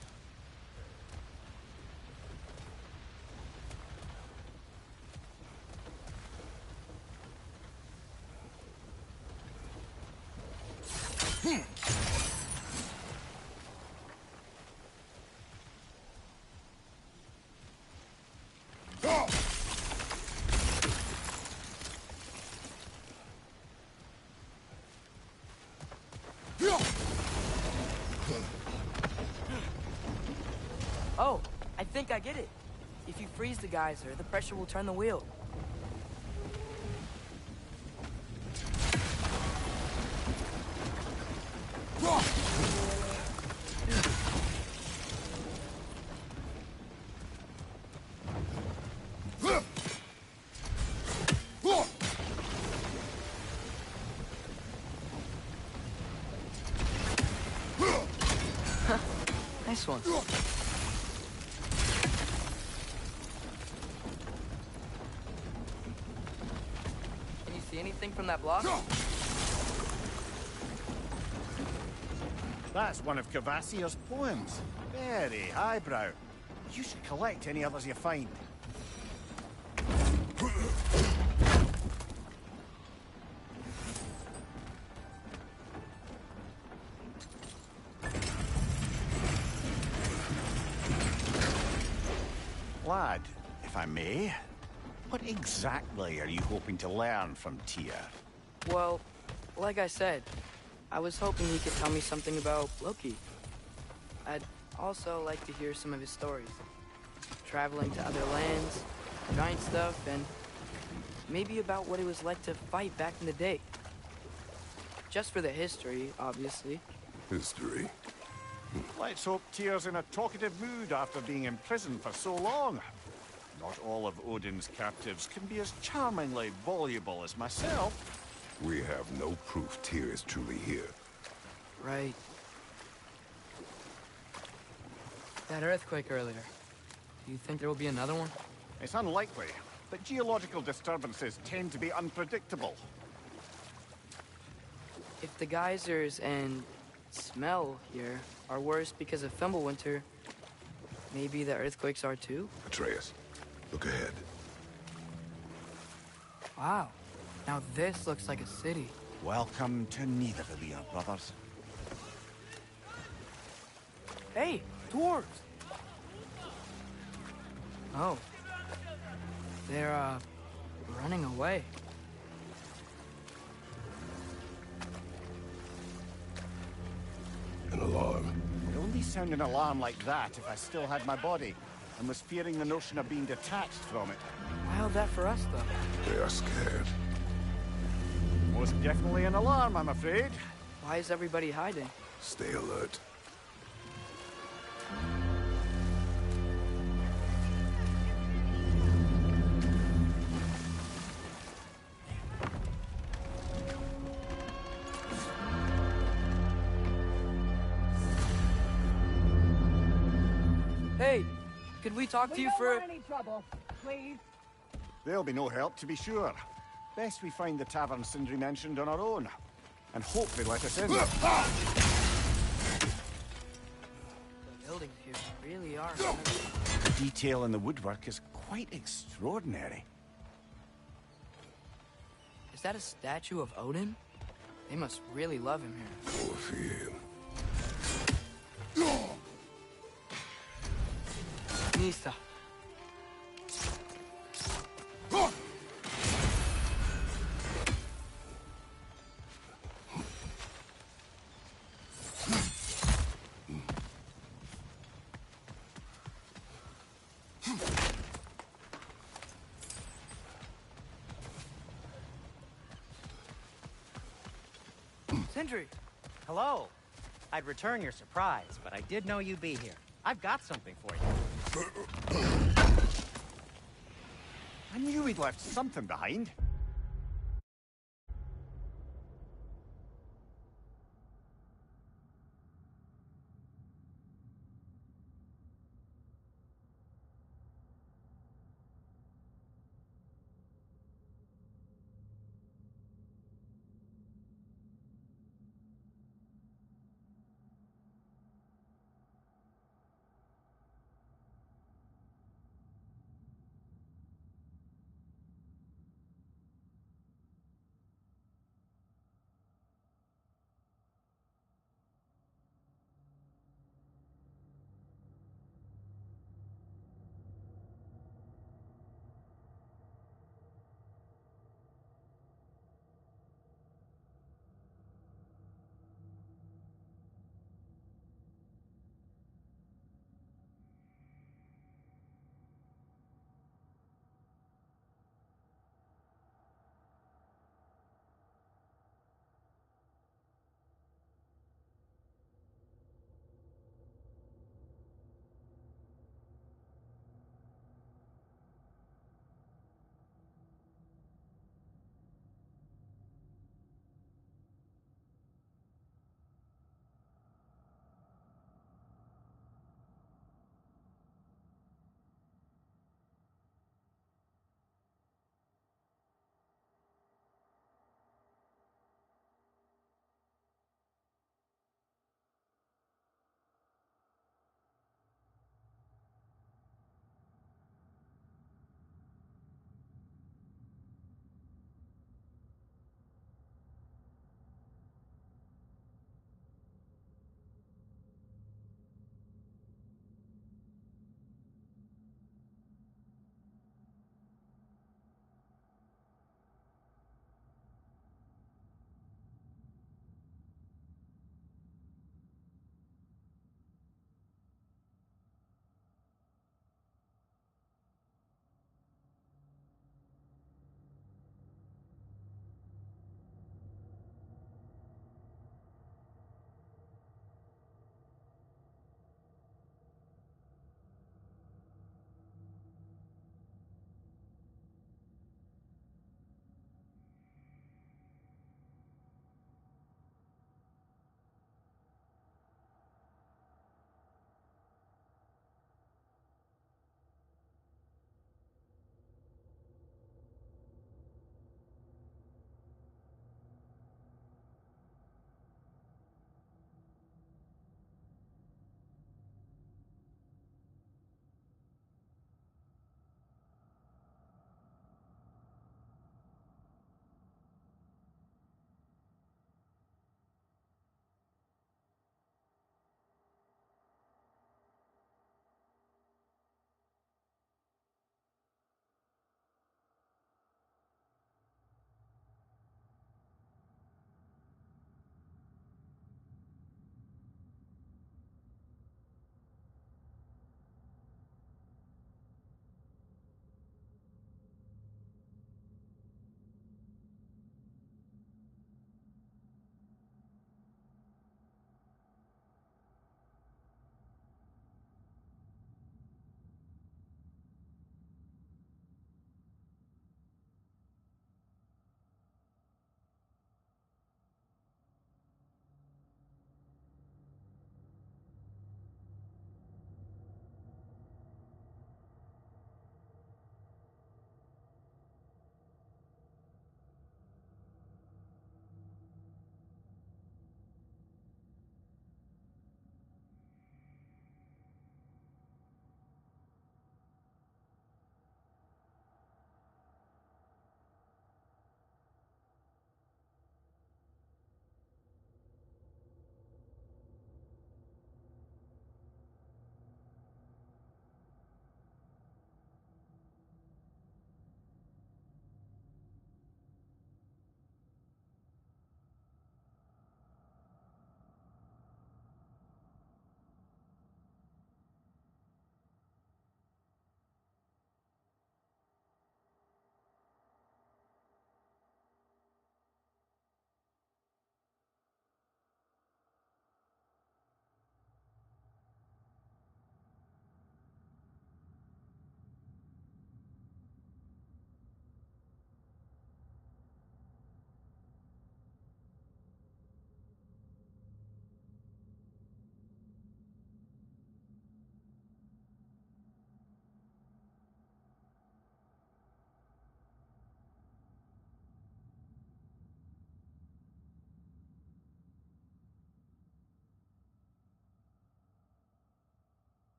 Oh, I think I get it. If you freeze the geyser, the pressure will turn the wheel. Nice one. Can you see anything from that block? That's one of Cavassier's poems. Very highbrow. You should collect any others you find. Lad, if I may, what exactly are you hoping to learn from Tyr? Well, like I said, I was hoping he could tell me something about Loki. I'd also like to hear some of his stories. Traveling to other lands, giant stuff, and maybe about what it was like to fight back in the day. Just for the history, obviously. History? Let's hope Tyr's in a talkative mood after being in prison for so long. Not all of Odin's captives can be as charmingly voluble as myself. We have no proof Tyr is truly here. Right. That earthquake earlier. Do you think there will be another one? It's unlikely, but geological disturbances tend to be unpredictable. If the geysers and smell here are worse because of Fimbulwinter, maybe the earthquakes are too? Atreus, look ahead. Wow. Now this looks like a city. Welcome to Nidavellir, brothers. Hey, dwarves! Oh. They're, running away. An alarm. I'd only sound an alarm like that if I still had my body, and was fearing the notion of being detached from it. Wild that for us, though. They are scared. Most definitely an alarm, I'm afraid. Why is everybody hiding? Stay alert. Hey, could we talk to you for... any trouble, please. There'll be no help, to be sure. Best we find the tavern Sindri mentioned on our own. And hope they let us in. The buildings here really are... The detail in the woodwork is quite extraordinary. Is that a statue of Odin? They must really love him here. Poor him. Nista. Sindri. Hello. I'd return your surprise, but I did know you'd be here. I've got something for you. I knew he'd left something behind.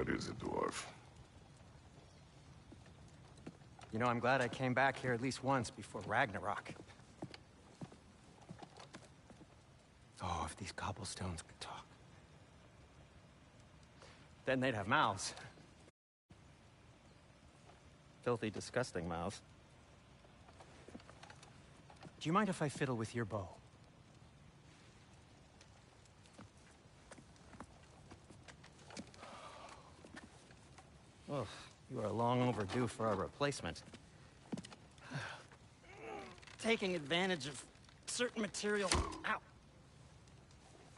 What is it, dwarf? You know, I'm glad I came back here at least once before Ragnarok. Oh, if these cobblestones could talk. Then they'd have mouths. Filthy, disgusting mouths. Do you mind if I fiddle with your bow? Oh, you are long overdue for a replacement. Taking advantage of certain material. Ow!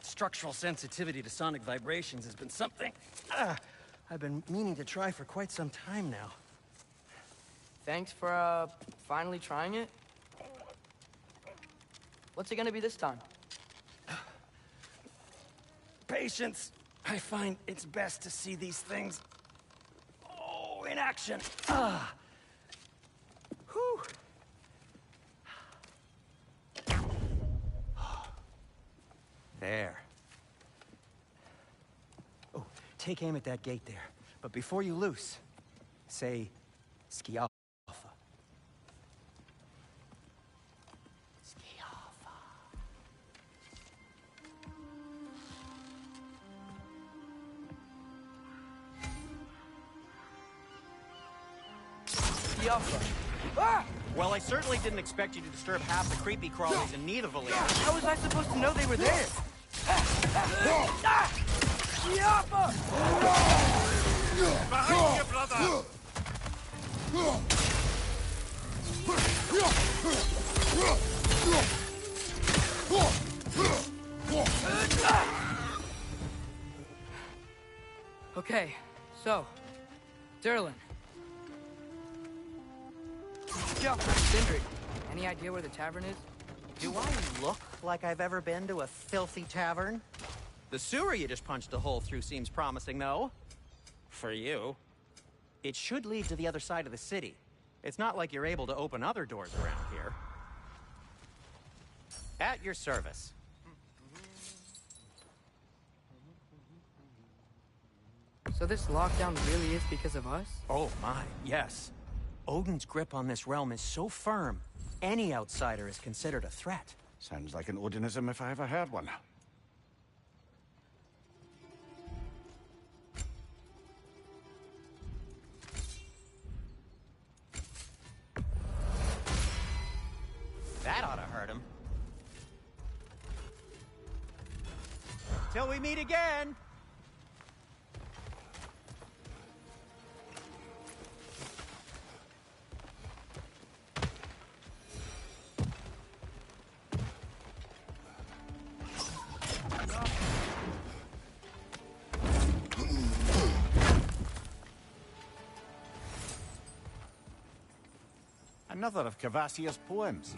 Structural sensitivity to sonic vibrations has been something I've been meaning to try for quite some time now. Thanks for, finally trying it. What's it gonna be this time? Patience. I find it's best to see these things, in action. Whew. There. Oh, take aim at that gate there. But before you loose, say, Skialfa. Skialfa. Skialfa. Ah! Well, I certainly didn't expect you to disturb half the creepy crawlies in need of a lead. How was I supposed to know they were there? Behind you, brother! Okay, so, Derlin. Sindri, any idea where the tavern is? Do I look like I've ever been to a filthy tavern? The sewer you just punched a hole through seems promising, though. For you. It should lead to the other side of the city. It's not like you're able to open other doors around here. At your service. So this lockdown really is because of us? Oh my, yes. Odin's grip on this realm is so firm, any outsider is considered a threat. Sounds like an Odinism if I ever heard one. That ought to hurt him. Till we meet again! Another of Kvasir's poems.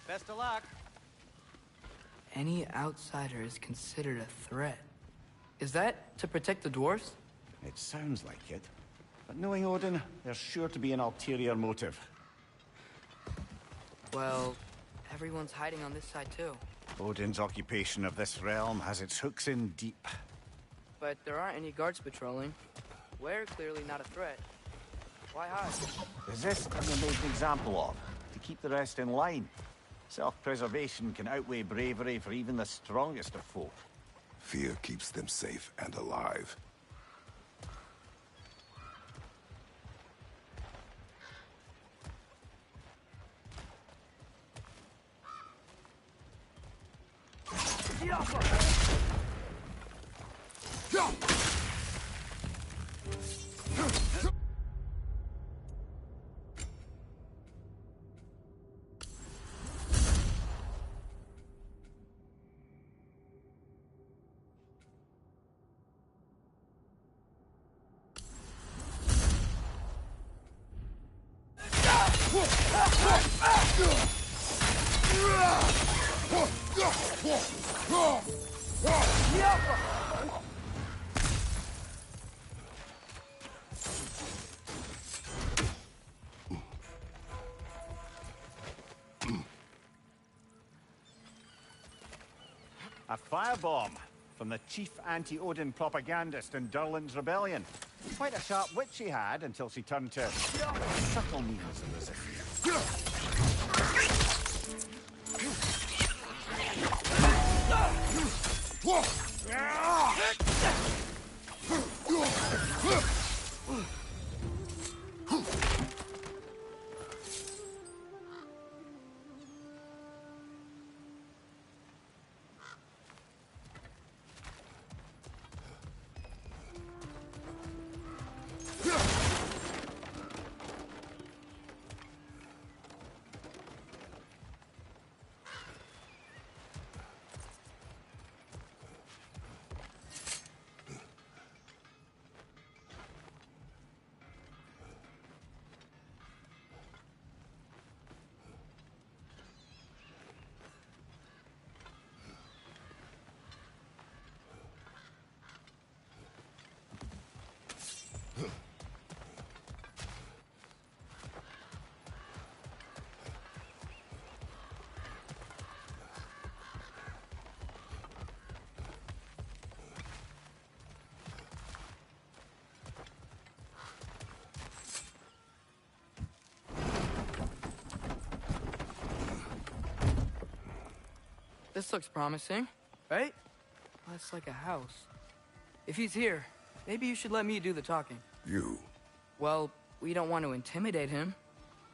Best of luck. Any outsider is considered a threat. Is that to protect the dwarves? It sounds like it. But knowing Odin, there's sure to be an ulterior motive. Well, everyone's hiding on this side too. Odin's occupation of this realm has its hooks in deep. But there aren't any guards patrolling. We're clearly not a threat. Why hide? Is this what you made an example of? To keep the rest in line? Self-preservation can outweigh bravery for even the strongest of folk. Fear keeps them safe and alive. A firebomb from the chief anti-Odin propagandist in Durlin's rebellion. Quite a sharp wit she had until she turned to subtle means of resistance. This looks promising, right? That's like a house. If he's here, maybe you should let me do the talking. You? Well, we don't want to intimidate him.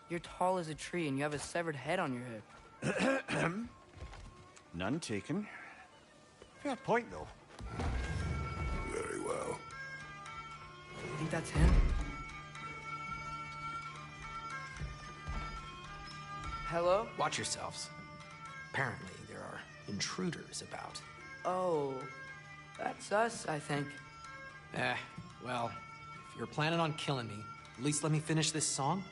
You're tall as a tree and you have a severed head on your head. None taken. Fair point, though. Very well. You think that's him? Hello? Watch yourselves. Apparently, there are intruders about. Oh, that's us, I think. Well, if you're planning on killing me, at least let me finish this song.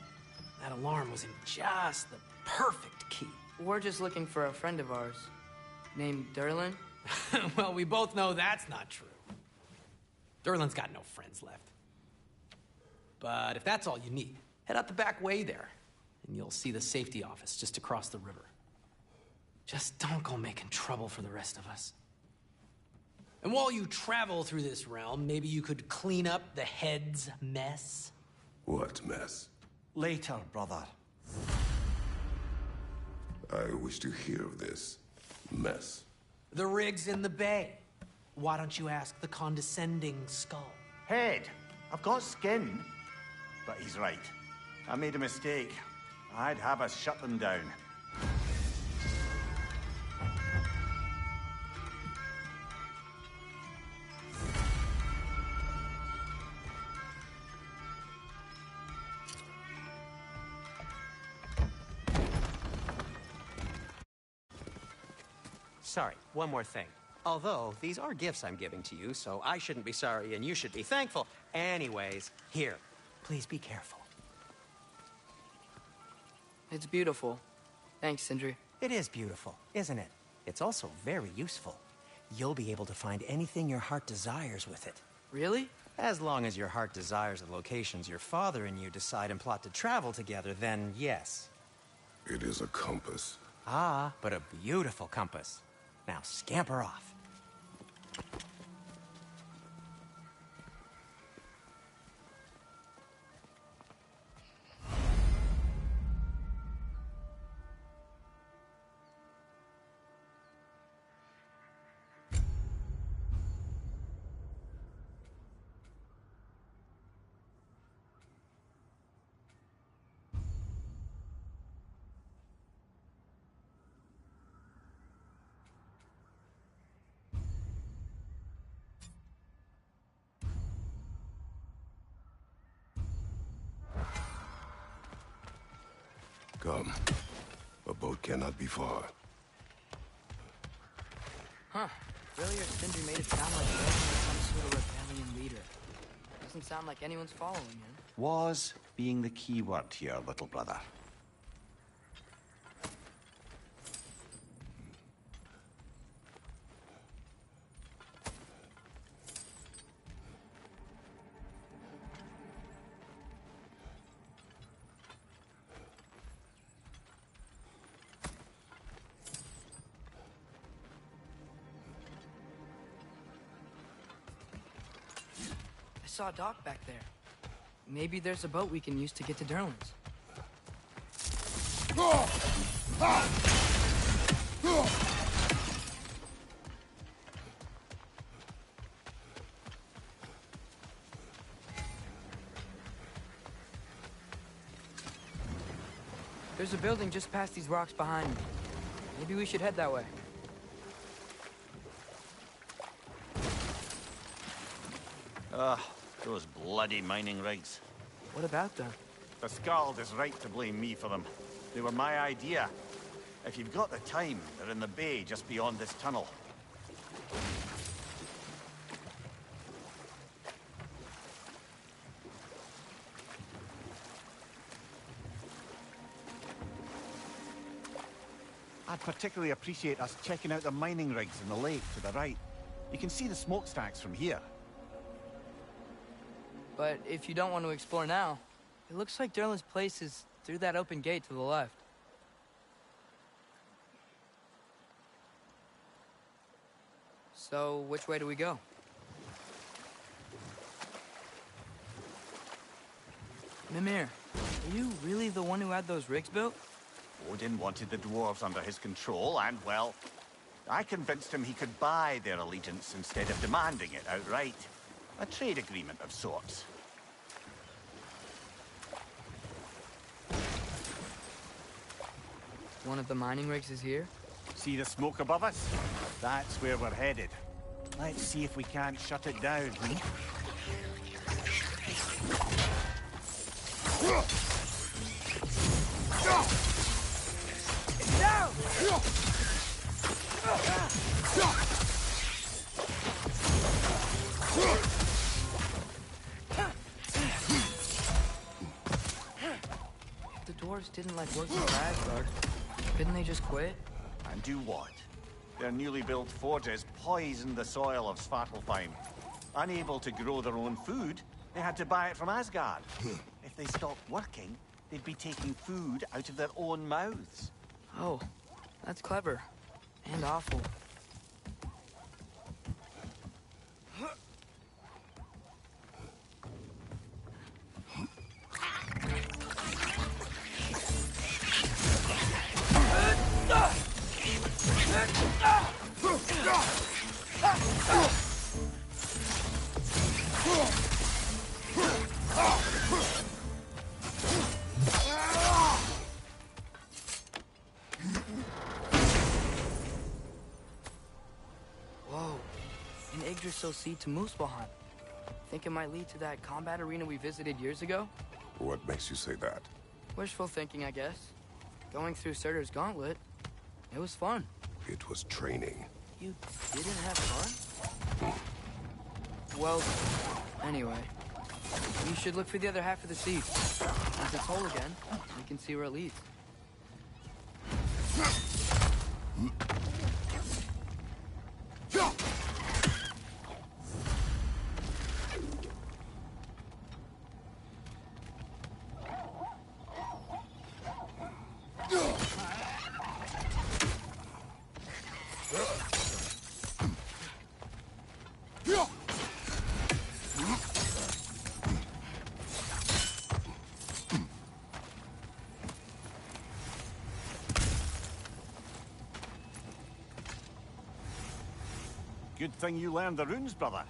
That alarm was in just the perfect key. We're just looking for a friend of ours, named Durlin. Well, we both know that's not true. Durlin's got no friends left. But if that's all you need, head out the back way there, and you'll see the safety office just across the river. Just don't go making trouble for the rest of us. And while you travel through this realm, maybe you could clean up the head's mess? What mess? Later, brother. I wish to hear of this mess. The rig's in the bay. Why don't you ask the condescending skull? Head, I've got skin. But he's right. I made a mistake. I'd have us shut them down. Sorry, one more thing. Although, these are gifts I'm giving to you, so I shouldn't be sorry and you should be thankful. Anyways, here, please be careful. It's beautiful. Thanks, Sindri. It is beautiful, isn't it? It's also very useful. You'll be able to find anything your heart desires with it. Really? As long as your heart desires the locations your father and you decide and plot to travel together, then yes. It is a compass. Ah, but a beautiful compass. Now scamper off. Come. A boat cannot be far. Huh. Earlier, Sindri made it sound like Durlin was some sort of rebellion leader. Doesn't sound like anyone's following him. Was being the key word here, little brother. saw a dock back there. Maybe there's a boat we can use to get to Durlan's. There's a building just past these rocks behind me. Maybe we should head that way. Those bloody mining rigs. What about them? The Skald is right to blame me for them. They were my idea. If you've got the time, they're in the bay just beyond this tunnel. I'd particularly appreciate us checking out the mining rigs in the lake to the right. You can see the smokestacks from here. But if you don't want to explore now, it looks like Durlan's place is through that open gate to the left. So, which way do we go? Mimir, are you really the one who had those rigs built? Odin wanted the dwarves under his control, and, well, I convinced him he could buy their allegiance instead of demanding it outright. A trade agreement of sorts. One of the mining rigs is here? See the smoke above us? That's where we're headed. Let's see if we can't shut it down. If the dwarves didn't like working for Asgard, couldn't they just quit? And do what? Their newly built forges poisoned the soil of Svartalfheim. Unable to grow their own food, they had to buy it from Asgard. If they stopped working, they'd be taking food out of their own mouths. Oh, that's clever. And awful. Whoa, an Yggdrasil seed to Muspelheim. Think it might lead to that combat arena we visited years ago? What makes you say that? Wishful thinking, I guess. Going through Surtur's gauntlet, it was fun. It was training. You didn't have fun? Well, anyway. You should look for the other half of the seed. Once it's whole again, we can see where it leads. Good thing you learned the runes, brother.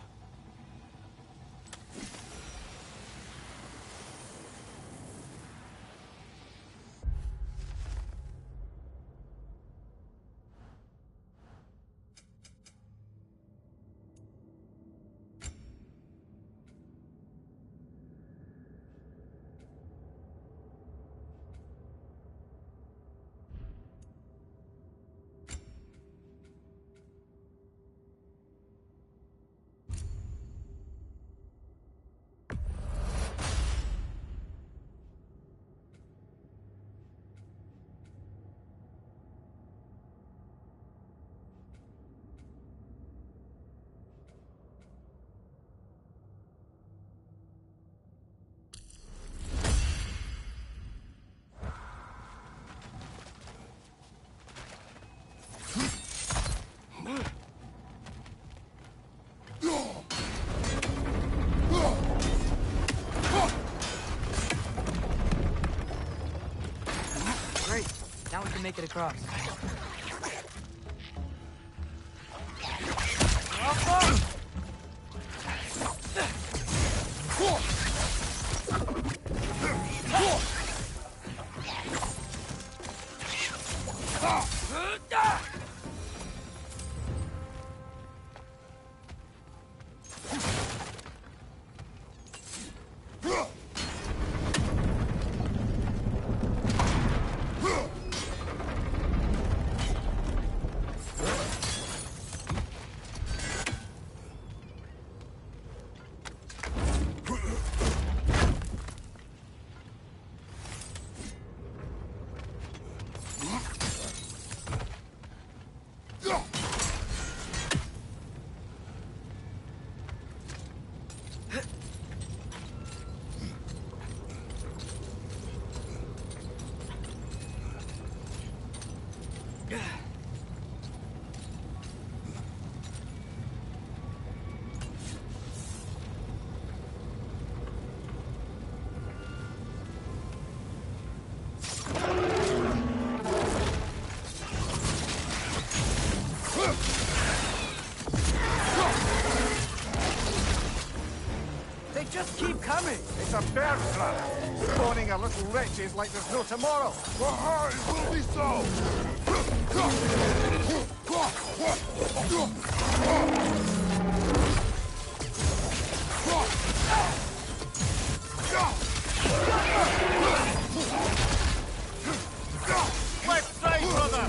make it across. They just keep coming. It's a bird trap. Spawning our little wretches like there's no tomorrow. For it will be so! Left side, brother!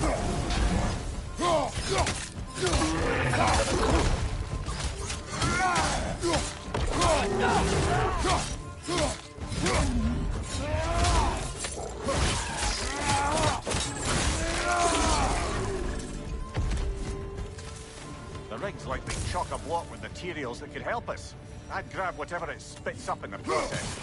The rig's like being chock-a-block with materials that could help us. I'd grab whatever it spits up in the process.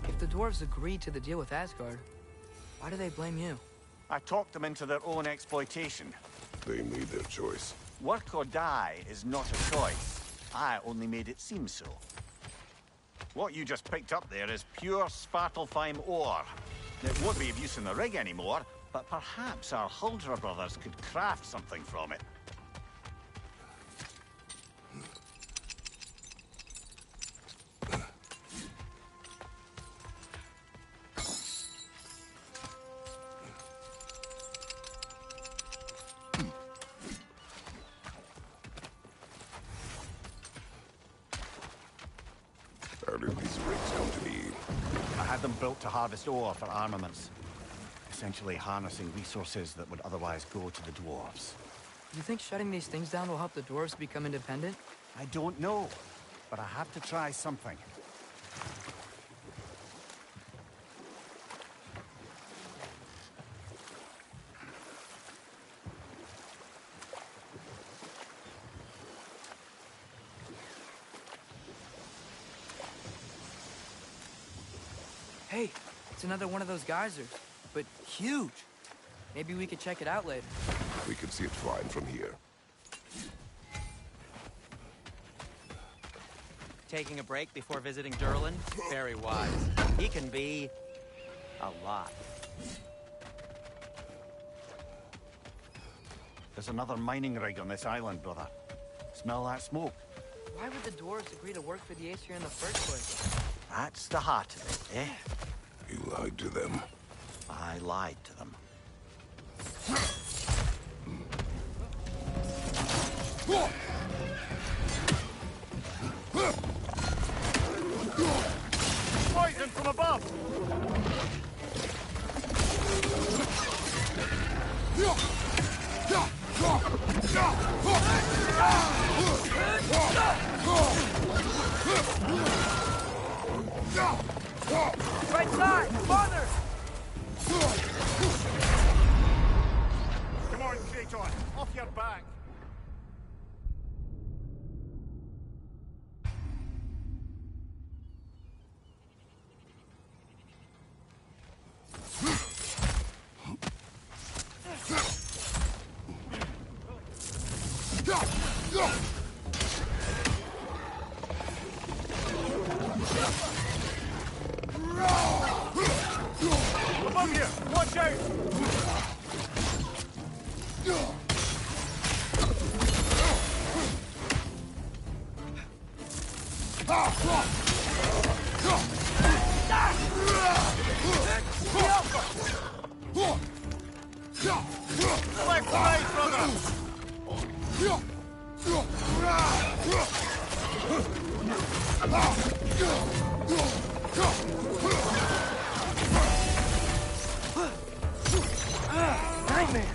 If the dwarves agreed to the deal with Asgard, why do they blame you? I talked them into their own exploitation. They made their choice. Work or die is not a choice. I only made it seem so. What you just picked up there is pure Svartalfheim ore. It won't be of use in the rig anymore, but perhaps our Huldra brothers could craft something from it. How did these rigs come to be? I had them built to harvest ore for armaments. Essentially harnessing resources that would otherwise go to the dwarves. You think shutting these things down will help the dwarves become independent? I don't know, but I have to try something. Hey, it's another one of those geysers, but huge. Maybe we could check it out later. We can see it fine from here. Taking a break before visiting Durlin? Very wise. He can be a lot. There's another mining rig on this island, brother. Smell that smoke? Why would the dwarves agree to work for the Aesir in the first place? That's the heart of it, eh? You lied to them. I lied to them. Poison from above! Right side! Farther! Come on, Kratos! Off your back! Above you! Watch out! Left, right, brother! Nightmare!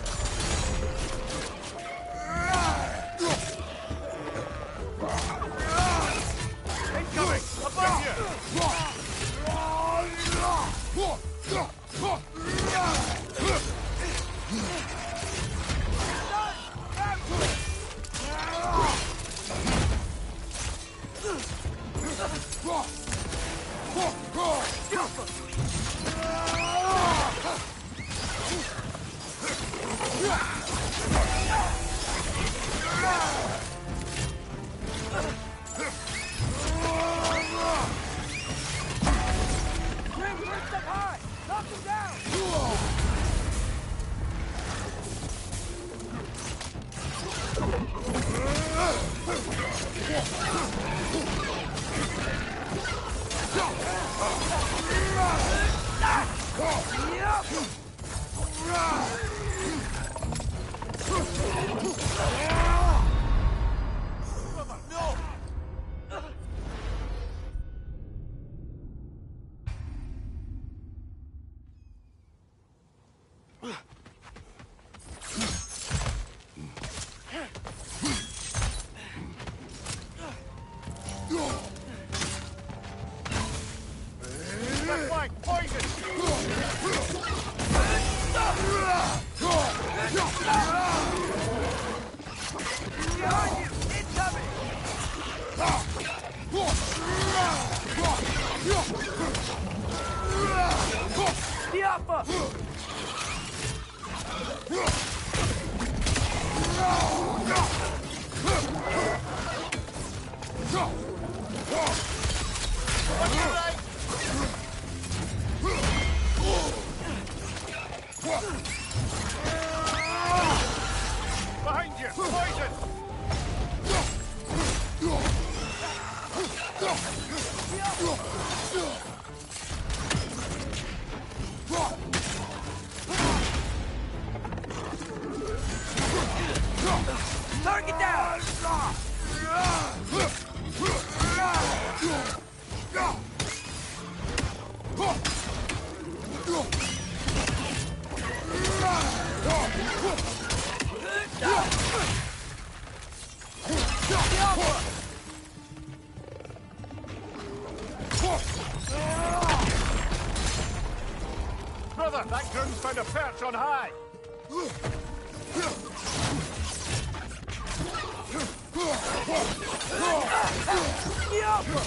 Incoming! Above you! Bring Bricks up high! Knock him down! Left flank, poison! Behind you! Incoming! The upper! Behind you, poison! Target down! Brother, that groom's found a perch on high! The upper!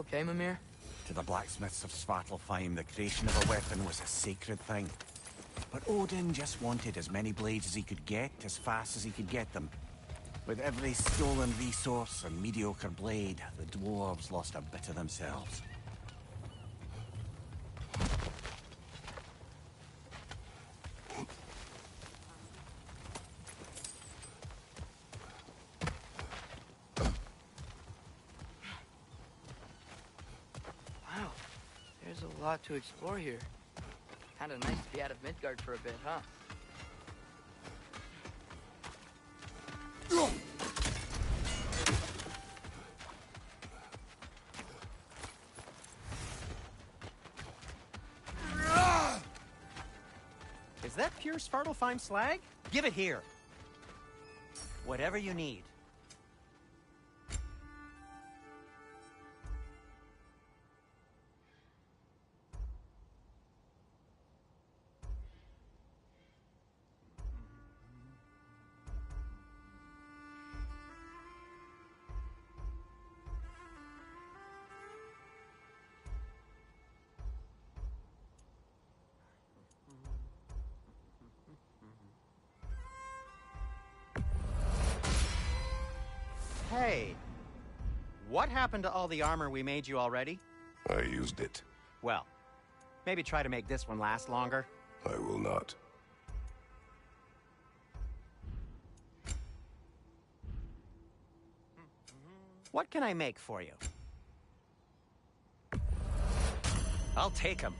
okay, Mimir? To the blacksmiths of Svartalfheim, the creation of a weapon was a sacred thing. But Odin just wanted as many blades as he could get, as fast as he could get them. With every stolen resource and mediocre blade, the dwarves lost a bit of themselves. Wow, there's a lot to explore here. Kinda nice to be out of Midgard for a bit, huh? Is that pure Svartalfheim slag? Give it here. Whatever you need. Hey, what happened to all the armor we made you already? I used it. Well, maybe try to make this one last longer. I will not. What can I make for you? I'll take them.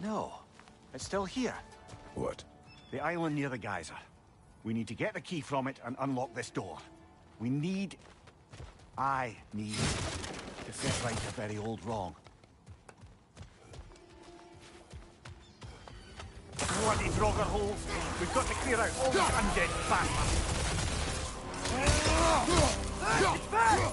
No, it's still here. What? The island near the geyser. We need to get the key from it and unlock this door. I need to set right a very old wrong. Bloody Draugr holes! We've got to clear out all these undead bastards! It's back!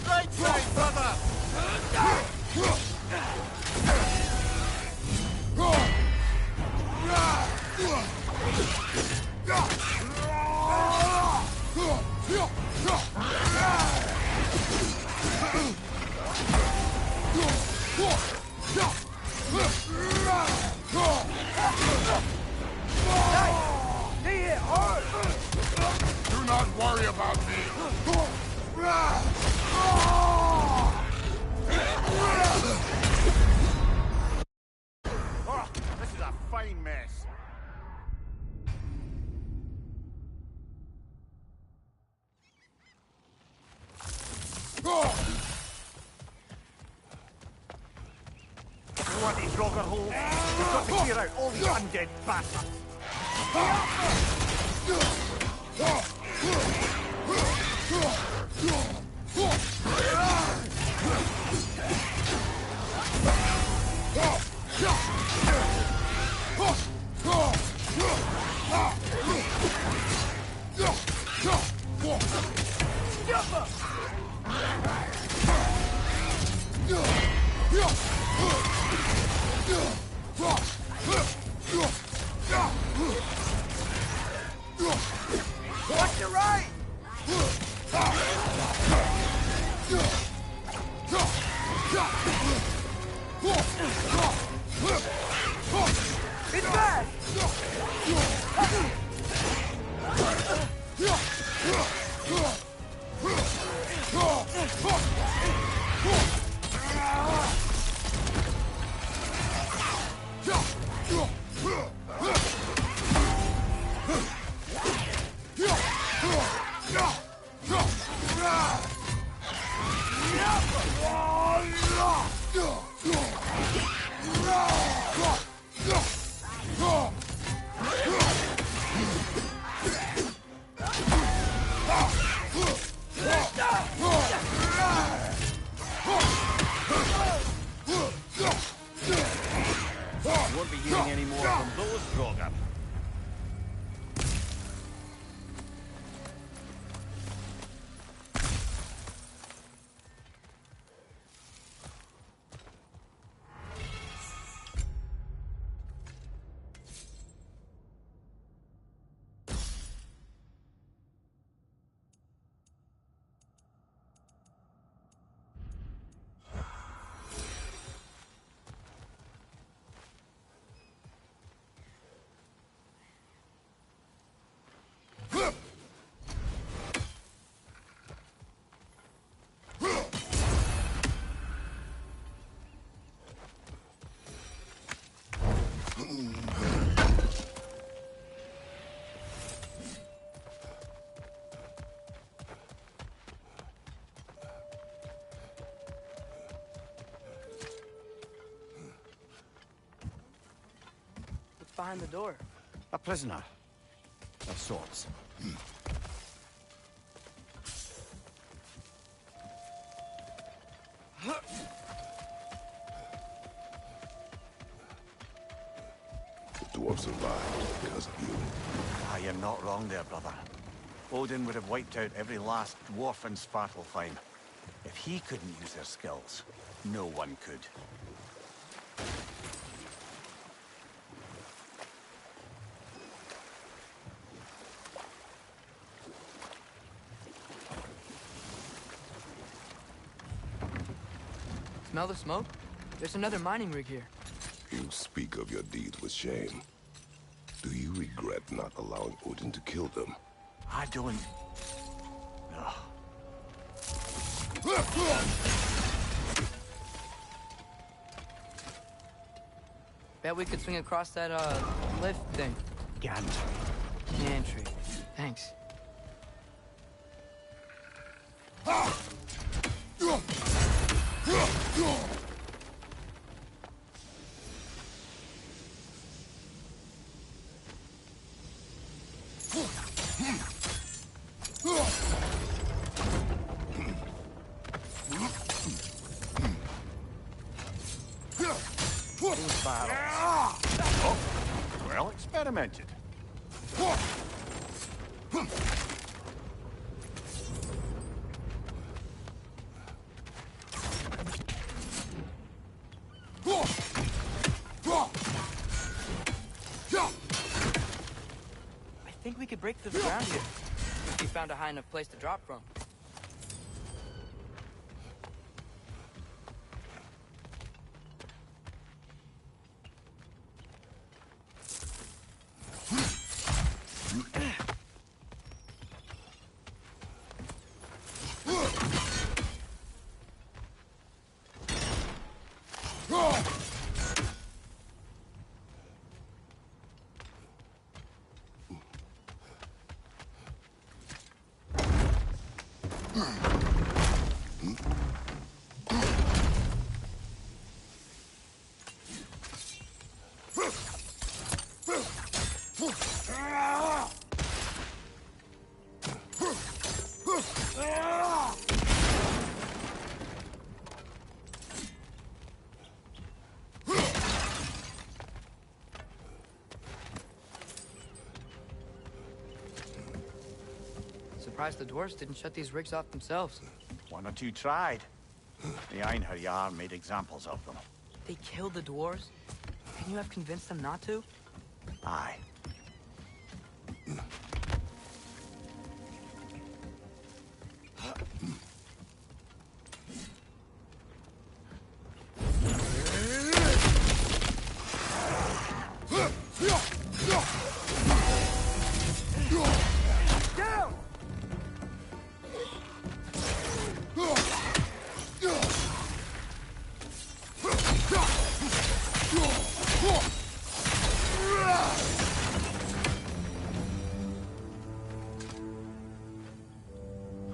Right side, brother! Do not worry about me. Oh, this is a fine mess. Bloody Draugr holes! We've got to clear out all these undead bastards! Watch your right! It's back! behind the door? A prisoner. Of sorts. The dwarf survived because of you. Ah, you're not wrong there, brother. Odin would have wiped out every last dwarf in Svartalfheim. If he couldn't use their skills, no one could. Smell the smoke? There's another mining rig here. You speak of your deeds with shame. Do you regret not allowing Odin to kill them? I don't... Ugh. Bet we could swing across that, lift thing. Gantry. Gantry. Thanks. Oh, well experimented. I think we could break through the ground here. If we found a high enough place to drop from. Surprised the dwarves didn't shut these rigs off themselves. One or two tried. The Einherjar made examples of them. They killed the dwarves? Can you have convinced them not to? Aye.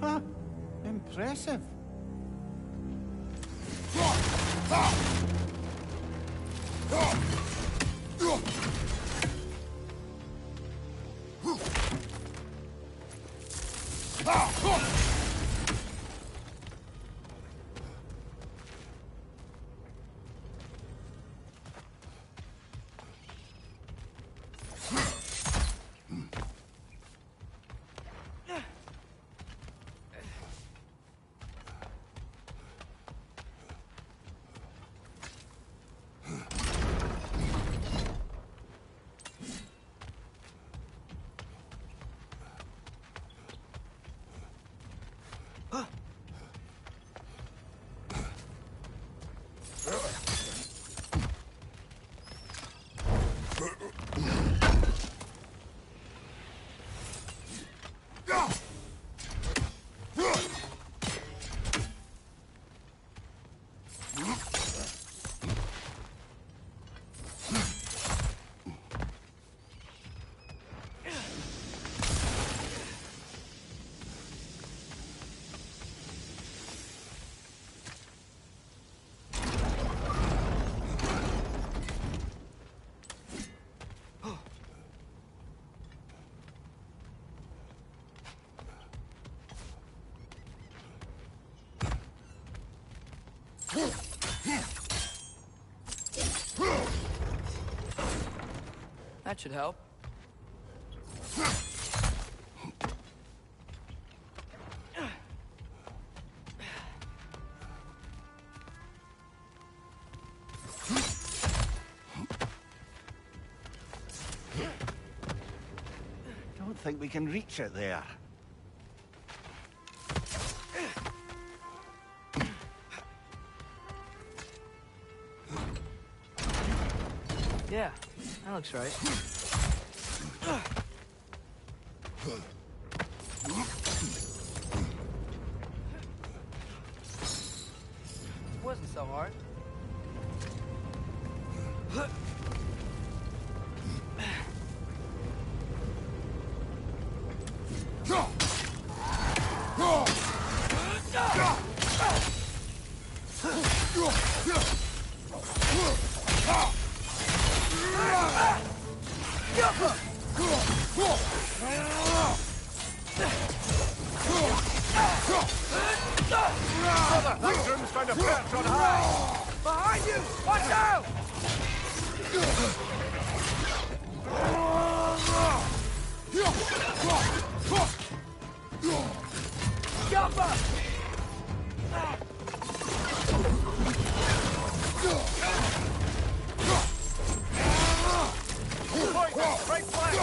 Huh. Impressive. That should help. Don't think we can reach it there. Yeah, that looks right. Wasn't so hard. That room's found a perch on high! Behind you! Watch out! Jumper! Point, right flank!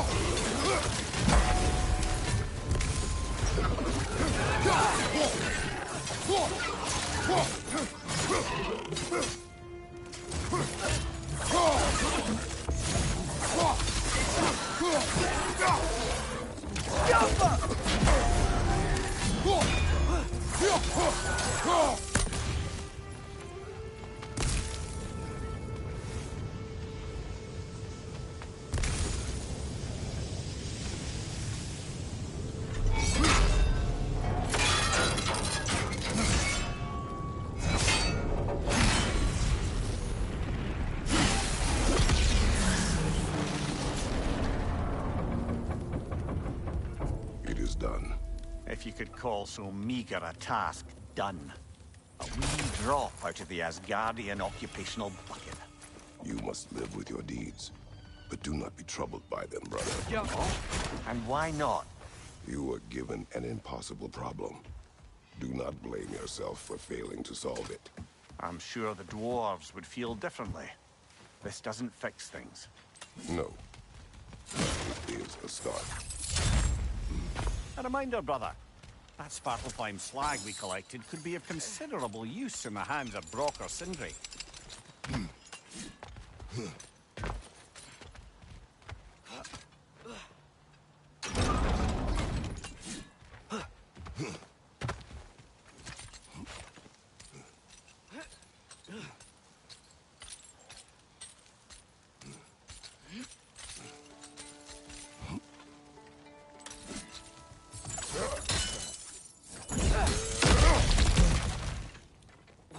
It is done. If you could call so meager a task done. A wee drop out of the Asgardian occupational bucket. You must live with your deeds. But do not be troubled by them, brother. And why not? You were given an impossible problem. Do not blame yourself for failing to solve it. I'm sure the dwarves would feel differently. This doesn't fix things. No. It is a start. A reminder, brother. That Svartalfheim slag we collected could be of considerable use in the hands of Brock or Sindri.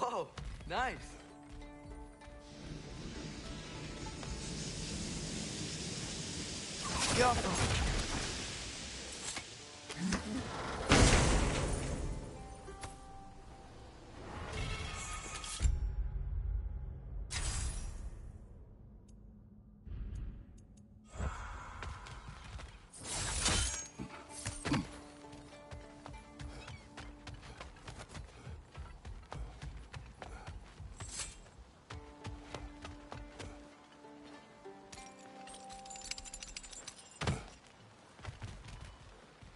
Whoa, nice. Jumper.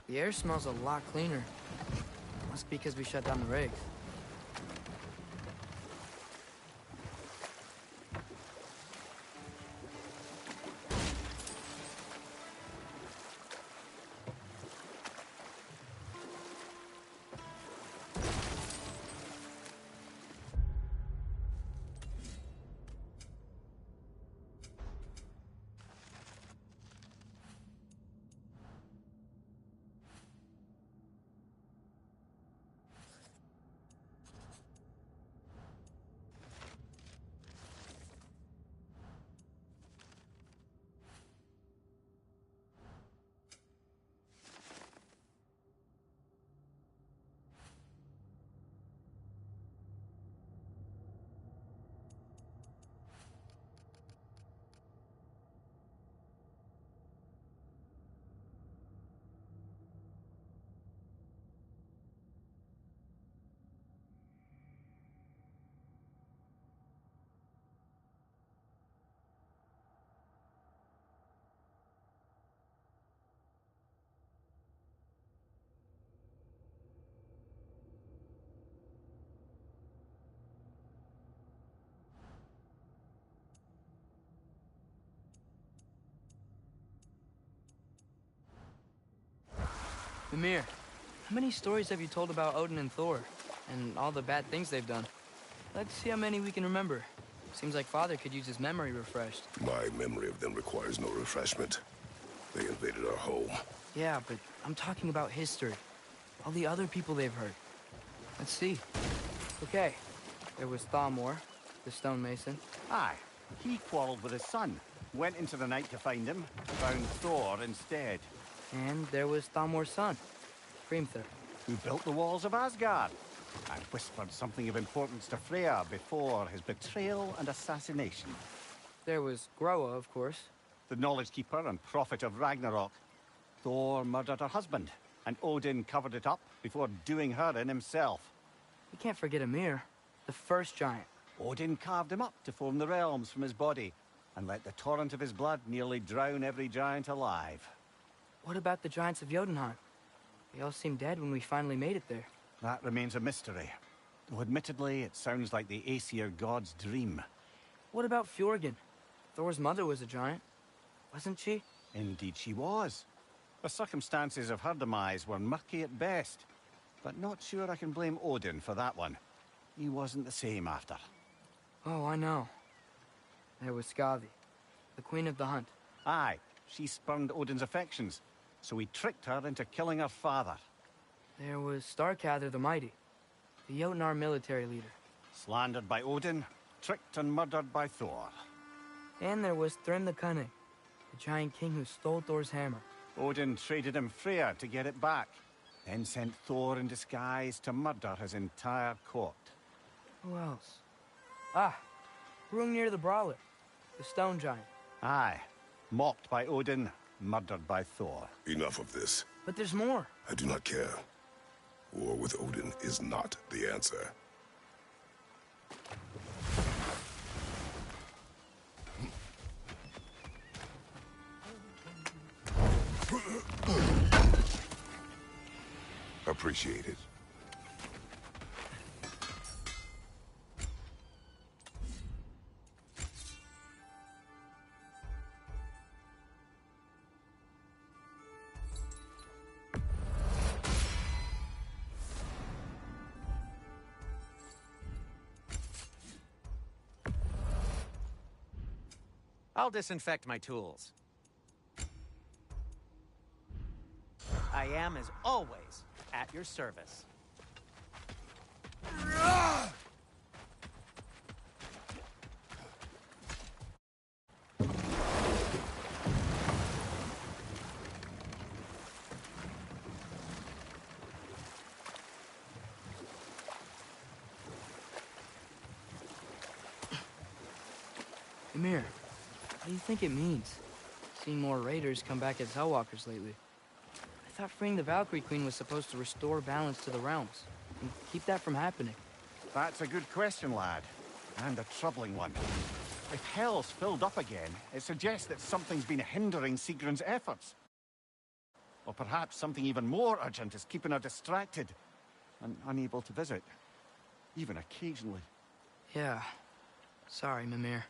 The air smells a lot cleaner. Must be because we shut down the rigs. Mimir, how many stories have you told about Odin and Thor? And all the bad things they've done? Let's see how many we can remember. Seems like Father could use his memory refreshed. My memory of them requires no refreshment. They invaded our home. Yeah, but I'm talking about history. All the other people they've hurt. Let's see. Okay, there was Thamor, the stonemason. Aye, he quarreled with his son. Went into the night to find him, found Thor instead. And there was Thamor's son, Hrimthur. Who built the walls of Asgard. I whispered something of importance to Freya before his betrayal and assassination. There was Groa, of course. The knowledge keeper and prophet of Ragnarok. Thor murdered her husband, and Odin covered it up before doing her in himself. We can't forget Ymir, the first giant. Odin carved him up to form the realms from his body, and let the torrent of his blood nearly drown every giant alive. What about the giants of Jotunheim? They all seemed dead when we finally made it there. That remains a mystery. Though admittedly, it sounds like the Aesir god's dream. What about Fjorgyn? Thor's mother was a giant, wasn't she? Indeed she was. The circumstances of her demise were murky at best. But not sure I can blame Odin for that one. He wasn't the same after. Oh, I know. There was Skavi, the queen of the hunt. Aye, she spurned Odin's affections, so he tricked her into killing her father. There was Starkather the Mighty, the Jotnar military leader. Slandered by Odin, tricked and murdered by Thor. And there was Thrym the Cunning, the giant king who stole Thor's hammer. Odin traded him Freya to get it back, then sent Thor in disguise to murder his entire court. Who else? Ah, Hrungnir the Brawler, the stone giant. Aye, mocked by Odin, murdered by Thor. Enough of this. But there's more. I do not care. War with Odin is not the answer. Appreciate it. I'll disinfect my tools. I am, as always, at your service. Ymir, what do you think it means? Seeing more raiders come back as Hellwalkers lately. I thought freeing the Valkyrie Queen was supposed to restore balance to the realms, and keep that from happening. That's a good question, lad. And a troubling one. If Hell's filled up again, it suggests that something's been hindering Sigrun's efforts. Or perhaps something even more urgent is keeping her distracted and unable to visit. Even occasionally. Yeah. Sorry, Mimir.